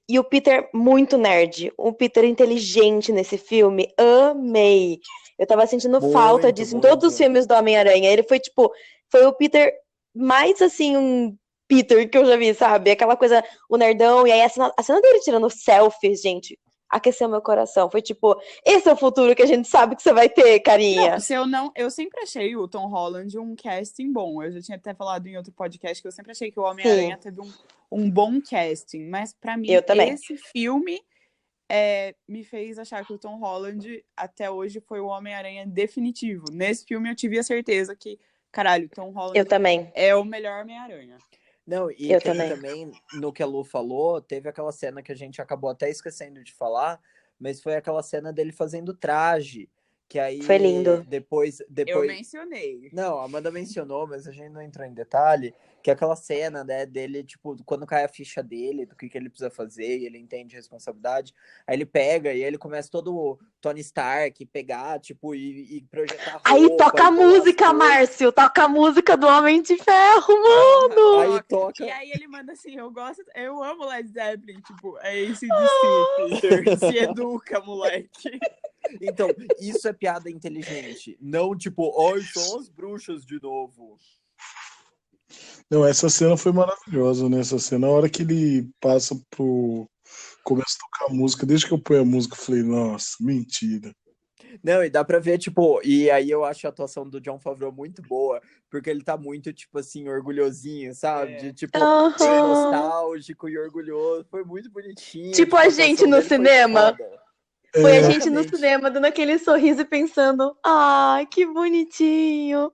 e o Peter muito nerd. Um Peter inteligente nesse filme. Amei. Eu tava sentindo falta Muito, disso em todos os muito. filmes do Homem-Aranha. Ele foi, tipo, foi o Peter mais, assim, um Peter que eu já vi, sabe? Aquela coisa, o nerdão. E aí a cena dele tirando selfies, gente, aqueceu meu coração. Foi tipo, esse é o futuro que a gente sabe que você vai ter, carinha. Não, se eu não, eu sempre achei o Tom Holland um casting bom. Eu já tinha até falado em outro podcast que eu sempre achei que o Homem-Aranha Sim, teve um bom casting. Mas pra mim, eu também. esse filme me fez achar que o Tom Holland até hoje foi o Homem-Aranha definitivo. Nesse filme eu tive a certeza que, caralho, o Tom Eu Holland também. é o melhor Homem-Aranha. Não, e Eu tem também. também, no que a Lu falou, teve aquela cena que a gente acabou até esquecendo de falar, mas foi aquela cena dele fazendo traje, que Foi aí lindo. depois... Eu mencionei. Não, a Amanda mencionou, mas a gente não entrou em detalhe, que é aquela cena, né, dele, tipo, quando cai a ficha dele, do que ele precisa fazer, e ele entende responsabilidade, aí ele pega e ele começa todo o Tony Stark pegar, tipo, e projetar Aí roupa, toca a e colar as música, coisas. Márcio. Toca a música do Homem de Ferro, mano. Aí E toca... aí ele manda assim, eu amo Led Zeppelin, tipo, é AC/DC, Peter, se educa, moleque. Então, isso é piada inteligente. Não tipo, oi, são as bruxas de novo. Não, essa cena foi maravilhosa, né? Essa cena, a hora que ele passa pro. Começa a tocar a música, desde que eu ponho a música, eu falei, nossa, mentira. Não, e dá pra ver, tipo, e aí eu acho a atuação do Jon Favreau muito boa, porque ele tá muito, tipo assim, orgulhosinho, sabe? De, tipo, bem Aham. nostálgico e orgulhoso. Foi muito bonitinho. Tipo Tipo, a a gente atuação no dele foi cinema. foda. Foi a É, gente no Exatamente. cinema dando aquele sorriso e pensando, ai, que bonitinho.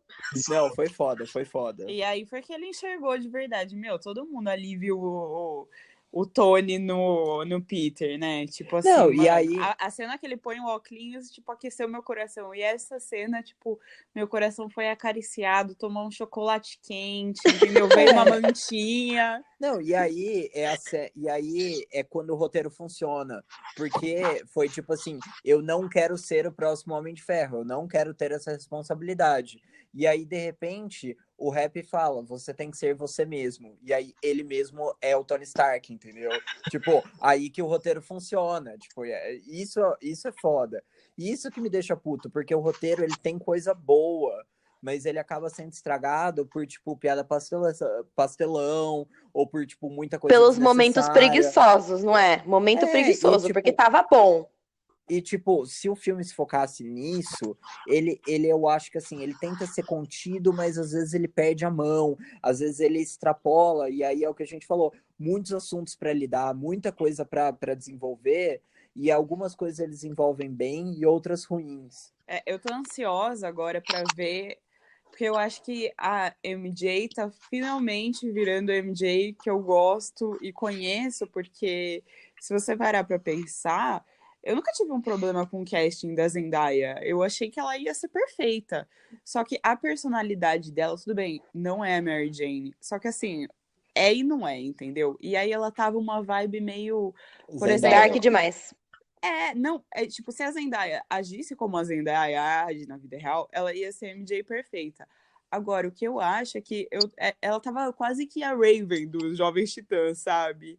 Não, foi foda, foi foda. E aí foi que ele enxergou de verdade. Meu, todo mundo ali viu o Tony no Peter, né? Tipo assim, Não, e mano, aí, a cena que ele põe o óculos, tipo, aqueceu meu coração. E essa cena, tipo, meu coração foi acariciado, tomou um chocolate quente, entendeu? Veio uma mantinha. não, e aí é quando o roteiro funciona, porque foi tipo assim, eu não quero ser o próximo Homem de Ferro, eu não quero ter essa responsabilidade. E aí de repente o Rap fala, você tem que ser você mesmo. E aí ele mesmo é o Tony Stark, entendeu? Tipo, aí que o roteiro funciona, tipo, isso é foda. E isso que me deixa puto, porque o roteiro ele tem coisa boa, mas ele acaba sendo estragado por, tipo, piada pastelão, ou por, tipo, muita coisa Pelos momentos desnecessária. preguiçosos, não é? Momento preguiçoso, porque tava bom. E, tipo, se o filme se focasse nisso, eu acho que, assim, ele tenta ser contido, mas às vezes ele perde a mão, às vezes ele extrapola, e aí é o que a gente falou, muitos assuntos para lidar, muita coisa para desenvolver, e algumas coisas eles desenvolvem bem e outras ruins. Eu tô ansiosa agora pra ver, porque eu acho que a MJ tá finalmente virando a MJ que eu gosto e conheço, porque se você parar pra pensar, eu nunca tive um problema com o casting da Zendaya. Eu achei que ela ia ser perfeita. Só que a personalidade dela, tudo bem, não é a Mary Jane. Só que assim, é e não é, entendeu? E aí ela tava uma vibe meio, por Zendaya. Dark exemplo, demais. não, tipo, se a Zendaya agisse como a Zendaya age na vida real, ela ia ser a MJ perfeita. Agora, o que eu acho é que ela tava quase que a Raven dos Jovens Titãs, sabe?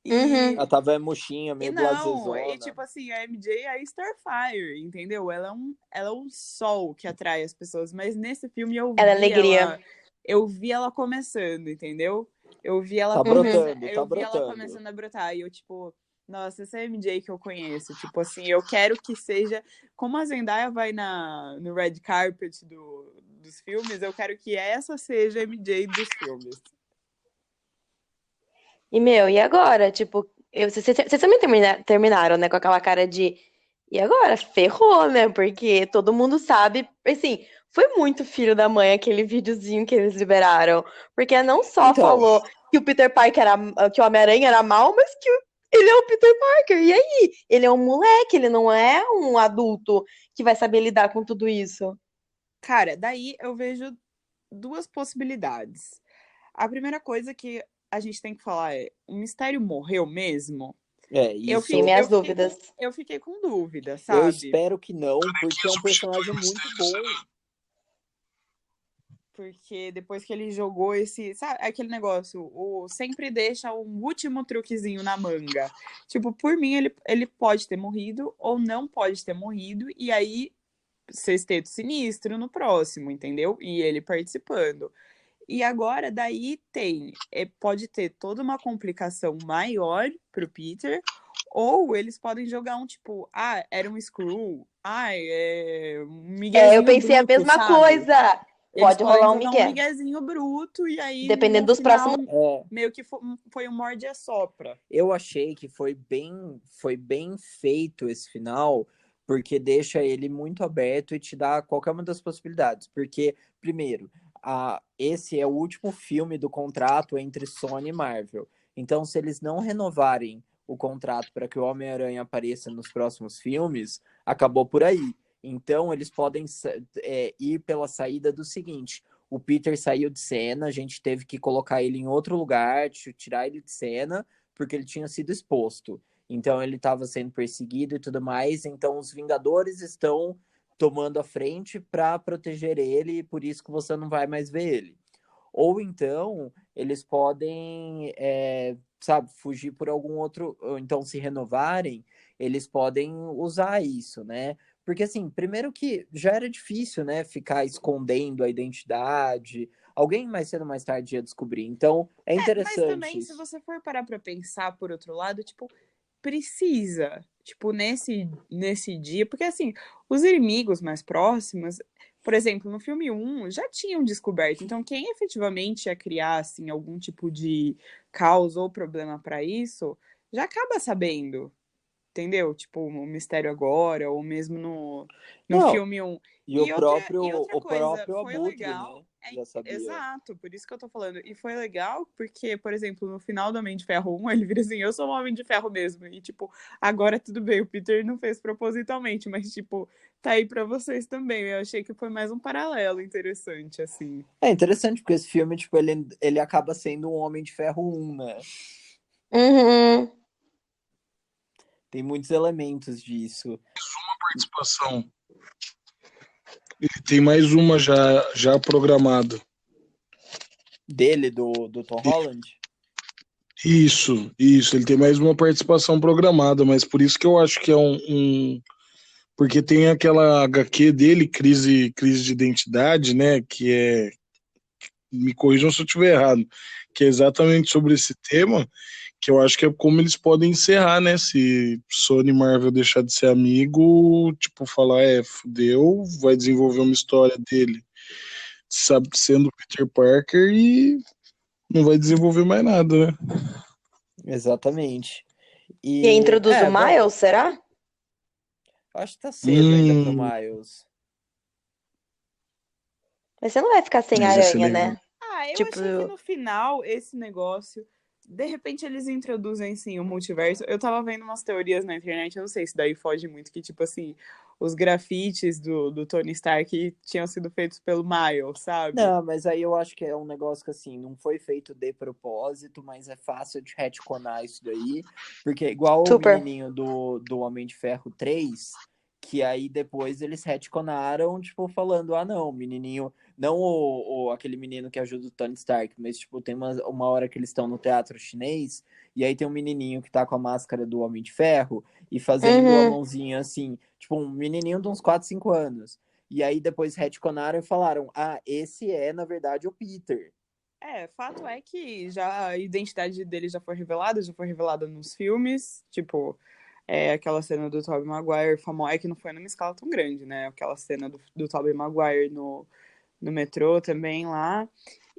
Uhum. Ela tava murchinha, E meio não, e blasezona. tipo assim, a MJ é a Starfire, entendeu? Ela é um sol que atrai as pessoas, mas nesse filme Ela é alegria. eu vi ela começando, entendeu? Eu vi ela Tá brotando, eu tá vi ela brotando. começando a brotar. E eu, tipo, nossa, essa é a MJ que eu conheço. Tipo assim, eu quero que seja. Como a Zendaya vai no red carpet dos filmes, eu quero que essa seja a MJ dos filmes. E, meu, e agora? Tipo, vocês também terminaram, né, com aquela cara de. E agora? Ferrou, né? Porque todo mundo sabe. Assim, foi muito filho da mãe aquele videozinho que eles liberaram. Porque não só Então, falou que o Peter Parker era. Que o Homem-Aranha era mal, mas que ele é o Peter Parker. E aí? Ele é um moleque, ele não é um adulto que vai saber lidar com tudo isso. Cara, daí eu vejo duas possibilidades. A primeira coisa que a gente tem que falar é: o mistério morreu mesmo? Eu, Tem isso minhas dúvidas. eu fiquei com dúvida, eu sabe? espero que não, porque é um personagem muito bom. Porque depois que ele jogou esse. Sabe aquele negócio? Sempre deixa um último truquezinho na manga. Tipo, por mim, ele pode ter morrido ou não pode ter morrido. E aí, sexteto sinistro no próximo, entendeu? E ele participando. E agora, daí pode ter toda uma complicação maior pro Peter, ou eles podem jogar um tipo, era um Skrull, um Eu miguezinho pensei a bruto, mesma sabe? coisa. Eles Pode podem rolar um jogar um migué. miguezinho bruto e aí Dependendo no dos final próximos. É, meio que foi um morde-a-sopra. eu achei que foi bem feito esse final, porque deixa ele muito aberto e te dá qualquer uma das possibilidades. Porque, primeiro, esse é o último filme do contrato entre Sony e Marvel. Então, se eles não renovarem o contrato para que o Homem-Aranha apareça nos próximos filmes, acabou por aí. Então, eles podem ir pela saída do seguinte: o Peter saiu de cena, a gente teve que colocar ele em outro lugar, tirar ele de cena, porque ele tinha sido exposto. Então ele estava sendo perseguido e tudo mais. Então os Vingadores estão tomando a frente para proteger ele, e por isso que você não vai mais ver ele. Ou então eles podem, sabe, fugir por algum outro, ou então se renovarem, eles podem usar isso, né? Porque assim, primeiro que já era difícil, né, ficar escondendo a identidade. Alguém mais cedo ou mais tarde ia descobrir. Então, é Mas interessante também, se isso. você for parar pra pensar por outro lado, tipo, precisa. Tipo, nesse dia. Porque, assim, os inimigos mais próximos, por exemplo, no filme 1, já tinham descoberto. Então, quem efetivamente ia criar, assim, algum tipo de caos ou problema pra isso, já acaba sabendo. Entendeu? Tipo, o Mistério Agora, ou mesmo no Não, filme 1. e E outra o coisa, próprio foi Abutre, legal. né? Já sabia. Exato, por isso que eu tô falando. E foi legal porque, por exemplo, no final do Homem de Ferro 1, ele vira assim: eu sou um Homem de Ferro mesmo. E, tipo, agora tudo bem, o Peter não fez propositalmente, mas, tipo, tá aí pra vocês também. Eu achei que foi mais um paralelo interessante, assim. É interessante, porque esse filme, tipo, ele acaba sendo um Homem de Ferro 1, né? Uhum. Tem muitos elementos disso. Participação. Ele tem mais uma já programada. Dele, do Tom Holland? Isso. Ele tem mais uma participação programada, mas por isso que eu acho que é porque tem aquela HQ dele, crise de identidade, né? Que é. Me corrijam se eu estiver errado. Que é exatamente sobre esse tema, que eu acho que é como eles podem encerrar, né? Se Sony e Marvel deixar de ser amigo, tipo, falar, fudeu, vai desenvolver uma história dele, sabe, sendo Peter Parker e não vai desenvolver mais nada, né? Exatamente. E introduz o Bom, Miles, será? acho que tá cedo ainda pro Hum, Miles. Mas você não vai ficar sem mas ia ser aranha, legal. né? Eu Tipo, achei que no final, esse negócio. De repente eles introduzem, sim, o multiverso. Eu tava vendo umas teorias na internet, eu não sei se daí foge muito, que, tipo assim, os grafites do Tony Stark tinham sido feitos pelo Miles, sabe? Não, mas aí eu acho que é um negócio que, assim, não foi feito de propósito, mas é fácil de retconar isso daí, porque é igual o super. menininho do Homem de Ferro 3, que aí depois eles retconaram, tipo, falando, não, o menininho, não aquele menino que ajuda o Tony Stark, mas, tipo, tem uma hora que eles estão no teatro chinês, e aí tem um menininho que tá com a máscara do Homem de Ferro, e fazendo a Uhum. mãozinha assim, tipo, um menininho de uns 4, 5 anos. E aí depois retconaram e falaram: esse é, na verdade, o Peter. Fato é que já a identidade dele já foi revelada nos filmes, tipo, aquela cena do Tobey Maguire famosa, que não foi numa escala tão grande, né? Aquela cena do Tobey Maguire no metrô também lá,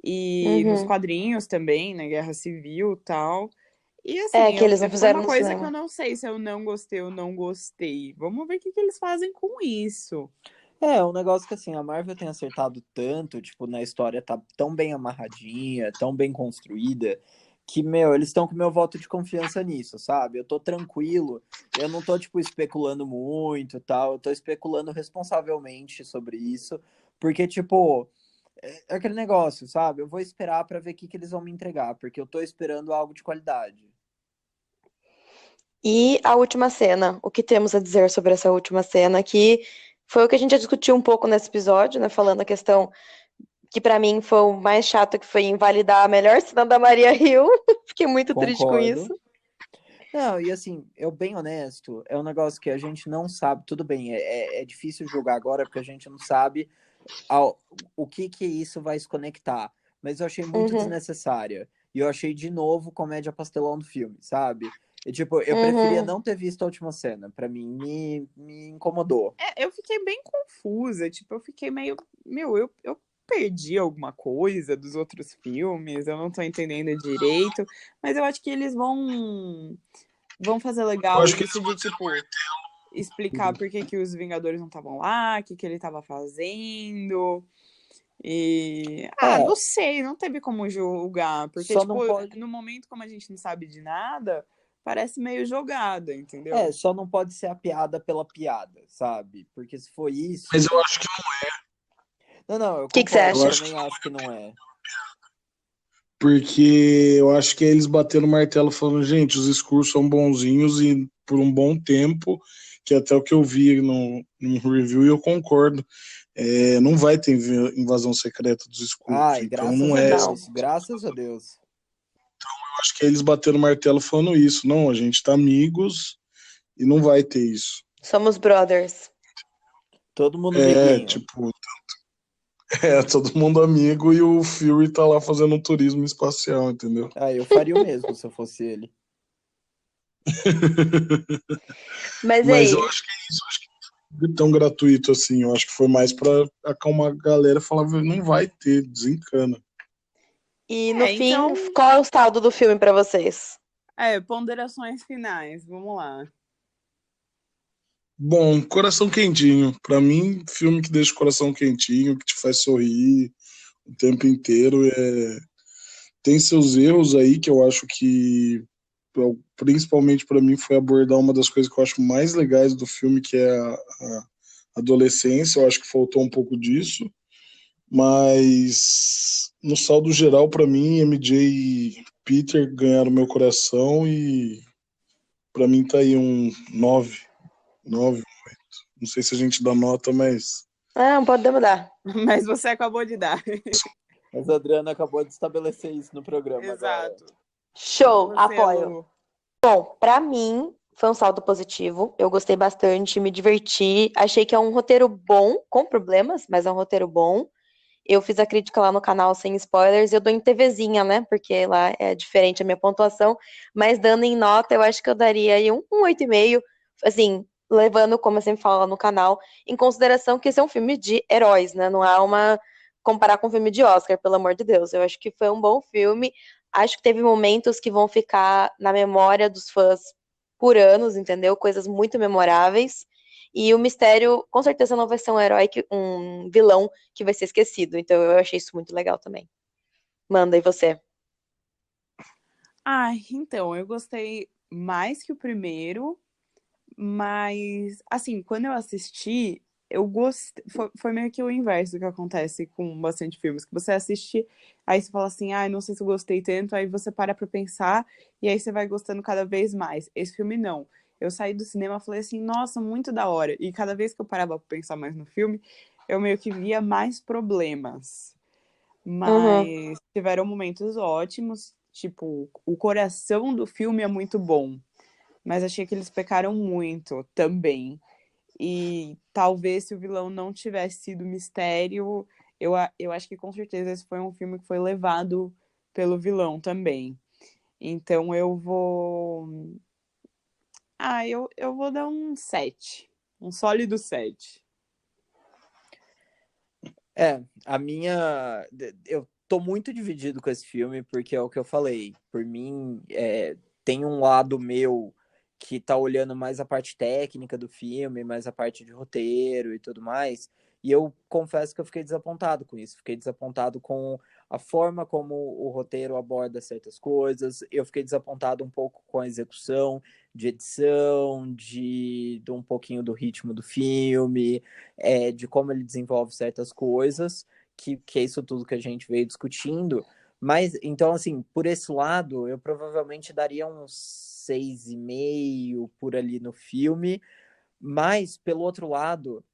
e nos Uhum. quadrinhos também, na Guerra Civil e tal. E É, assim, que eles não foi fizeram uma no coisa que eu cinema. não sei se eu não gostei ou não gostei. Vamos ver o que eles fazem com isso. É um negócio que assim, a Marvel tem acertado tanto, tipo, na história tá tão bem amarradinha, tão bem construída, que, meu, eles estão com meu voto de confiança nisso, sabe? Eu tô tranquilo, eu não tô, tipo, especulando muito e tal, eu tô especulando responsavelmente sobre isso, porque, tipo, é aquele negócio, sabe? Eu vou esperar pra ver o que que eles vão me entregar, porque eu tô esperando algo de qualidade. E a última cena, o que temos a dizer sobre essa última cena, que foi o que a gente já discutiu um pouco nesse episódio, né? Falando a questão que pra mim foi o mais chato, que foi invalidar a melhor cena da Maria Hill. Fiquei muito triste com Concordo. isso. Não, e assim, eu bem honesto, é um negócio que a gente não sabe, tudo bem, é difícil julgar agora porque a gente não sabe o que que isso vai se conectar, mas eu achei muito Uhum, desnecessária, e eu achei de novo comédia pastelão do filme, sabe? E, tipo, eu preferia uhum. não ter visto a última cena, pra mim me incomodou. Eu fiquei bem confusa, tipo, eu fiquei meio, meu, eu perdi alguma coisa dos outros filmes, eu não tô entendendo direito, mas eu acho que eles vão fazer Eu legal acho que isso de, tipo, explicar por que que os Vingadores não estavam lá, o que que ele tava fazendo. E. Não É, sei, não teve como julgar. Porque, só tipo, não pode, no momento, como a gente não sabe de nada, parece meio jogada, entendeu? só não pode ser a piada pela piada, sabe? Porque se for mas isso, eu acho que não, eu O que que você concordo, eu eu acha? acho que também acho que não é. porque eu acho que é eles batendo o martelo falando, gente, os discursos são bonzinhos e por um bom tempo, que até o que eu vi no review e eu concordo, não vai ter invasão secreta dos Skrulls, Ai, então graças não a é essa. Não. Deus, graças a Deus. Eu acho que é eles batendo o martelo falando isso, não, a gente tá amigos e não vai ter isso. Somos brothers. Todo mundo É, miguinho. tipo, todo mundo amigo e o Fury tá lá fazendo um turismo espacial, entendeu? Ah, eu faria o mesmo se eu fosse ele. Mas e Mas eu aí? acho que é isso, acho que não é tão gratuito assim, eu acho que foi mais pra acalmar a galera e falar, não vai ter, desencana. E no fim, Então, qual é o saldo do filme pra vocês? ponderações finais, vamos lá. Bom, coração quentinho. Pra mim, filme que deixa o coração quentinho, que te faz sorrir o tempo inteiro. Tem seus erros aí, que eu acho que, principalmente pra mim, foi abordar uma das coisas que eu acho mais legais do filme, que é a adolescência. Eu acho que faltou um pouco disso. Mas, no saldo geral, pra mim, MJ e Peter ganharam meu coração e pra mim tá aí um 9, 9. Não sei se a gente dá nota, mas Ah, não pode mudar. Mas você acabou de dar. Mas a Adriana acabou de estabelecer isso no programa agora. Exato. E Show, você, apoio. Lu? Bom, pra mim foi um saldo positivo. Eu gostei bastante, me diverti. Achei que é um roteiro bom, com problemas, mas é um roteiro bom. Eu fiz a crítica lá no canal sem spoilers. Eu dou em TVzinha, né? Porque lá é diferente a minha pontuação. Mas dando em nota, eu acho que eu daria aí um 8,5. Assim, levando, como eu sempre falo lá no canal, em consideração que esse é um filme de heróis, né? Não há uma comparar com um filme de Oscar, pelo amor de Deus. Eu acho que foi um bom filme. Acho que teve momentos que vão ficar na memória dos fãs por anos, entendeu? Coisas muito memoráveis. E o Mistério, com certeza, não vai ser um herói, um vilão que vai ser esquecido. Então eu achei isso muito legal também. Manda, e você? Então, eu gostei mais que o primeiro, mas, assim, quando eu assisti, eu gostei. Foi meio que o inverso do que acontece com bastante filmes. Que você assiste, aí você fala assim, não sei se eu gostei tanto, aí você para pra pensar, e aí você vai gostando cada vez mais. Esse filme não. Eu saí do cinema e falei assim, nossa, muito da hora. E cada vez que eu parava pra pensar mais no filme, eu meio que via mais problemas. Uhum. Mas tiveram momentos ótimos, tipo, o coração do filme é muito bom, mas achei que eles pecaram muito também. E talvez se o vilão não tivesse sido mistério, Eu acho que com certeza esse foi um filme que foi levado pelo vilão também. Então eu vou. Eu vou dar um 7. Um sólido 7. A minha. Eu tô muito dividido com esse filme, porque é o que eu falei. Por mim, tem um lado meu que tá olhando mais a parte técnica do filme, mais a parte de roteiro e tudo mais. E eu confesso que eu fiquei desapontado com isso. Fiquei desapontado com a forma como o roteiro aborda certas coisas. Eu fiquei desapontado um pouco com a execução de edição, de um pouquinho do ritmo do filme, de como ele desenvolve certas coisas, que é isso tudo que a gente veio discutindo. Mas, então, assim, por esse lado, eu provavelmente daria uns 6,5 por ali no filme. Mas, pelo outro lado,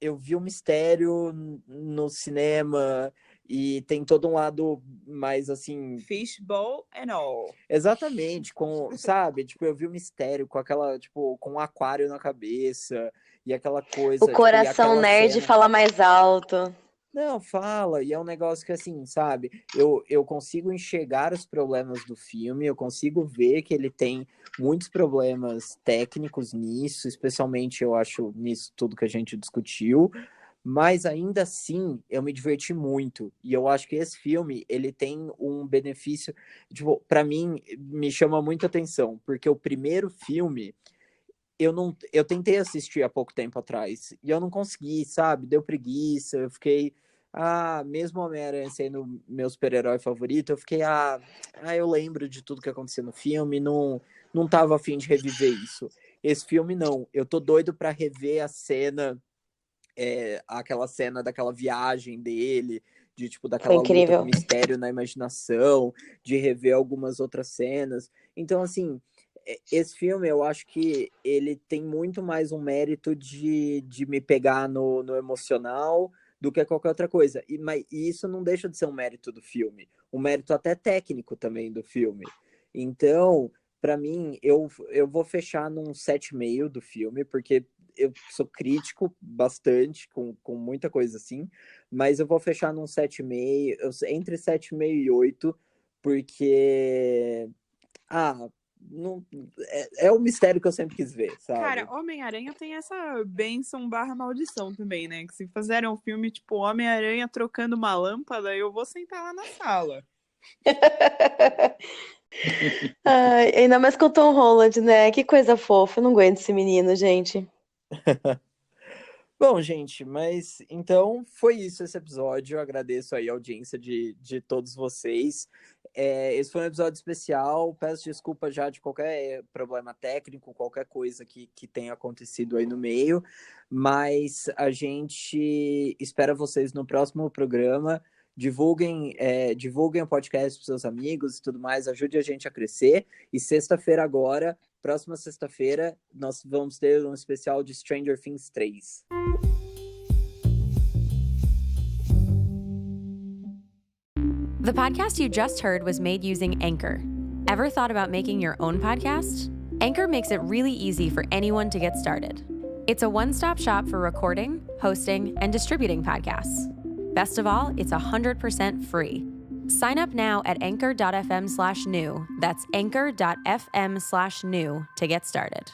eu vi o mistério no cinema e tem todo um lado mais assim. Fishbowl and all. Exatamente, sabe? Tipo, eu vi o mistério com aquela, tipo, com um aquário na cabeça e aquela coisa. O coração tipo, nerd cena... fala mais alto. Não, fala, e é um negócio que, assim, sabe, eu consigo enxergar os problemas do filme, eu consigo ver que ele tem muitos problemas técnicos nisso, especialmente, eu acho, nisso tudo que a gente discutiu, mas ainda assim, eu me diverti muito, e eu acho que esse filme, ele tem um benefício, tipo, pra mim, me chama muita atenção, porque o primeiro filme, eu tentei assistir há pouco tempo atrás e eu não consegui, sabe? Deu preguiça, eu fiquei, mesmo Homem-Aranha sendo meu super-herói favorito, eu fiquei, eu lembro de tudo que aconteceu no filme, não tava a fim de reviver isso. Esse filme não, eu tô doido pra rever a cena, aquela cena daquela viagem dele, de tipo, Foi daquela luta com incrível. o mistério na imaginação, de rever algumas outras cenas. Então, assim, esse filme, eu acho que ele tem muito mais um mérito de me pegar no emocional do que qualquer outra coisa. Mas isso não deixa de ser um mérito do filme. Um mérito até técnico também do filme. Então, para mim, eu vou fechar num 7,5 do filme, porque eu sou crítico bastante com muita coisa assim, mas eu vou fechar num 7,5, entre 7,5 e 8, porque não, é o mistério que eu sempre quis ver, sabe? Cara, Homem-Aranha tem essa bênção / maldição também, né? Que se fizerem um filme tipo Homem-Aranha trocando uma lâmpada, eu vou sentar lá na sala. Ai, ainda mais com o Tom Holland, né? Que coisa fofa. Eu não aguento esse menino, gente. Bom, gente, mas então foi isso esse episódio. Eu agradeço aí a audiência de todos vocês. Esse foi um episódio especial. Peço desculpa já de qualquer problema técnico, qualquer coisa que tenha acontecido aí no meio. Mas a gente espera vocês no próximo programa. Divulguem o podcast para seus amigos e tudo mais. Ajude a gente a crescer. E sexta-feira agora, próxima sexta-feira, nós vamos ter um especial de Stranger Things 3. The podcast you just heard was made using Anchor. Ever thought about making your own podcast? Anchor makes it really easy for anyone to get started. It's a one-stop shop for recording, hosting, and distributing podcasts. Best of all, it's 100% free. Sign up now at anchor.fm/new. That's anchor.fm/new to get started.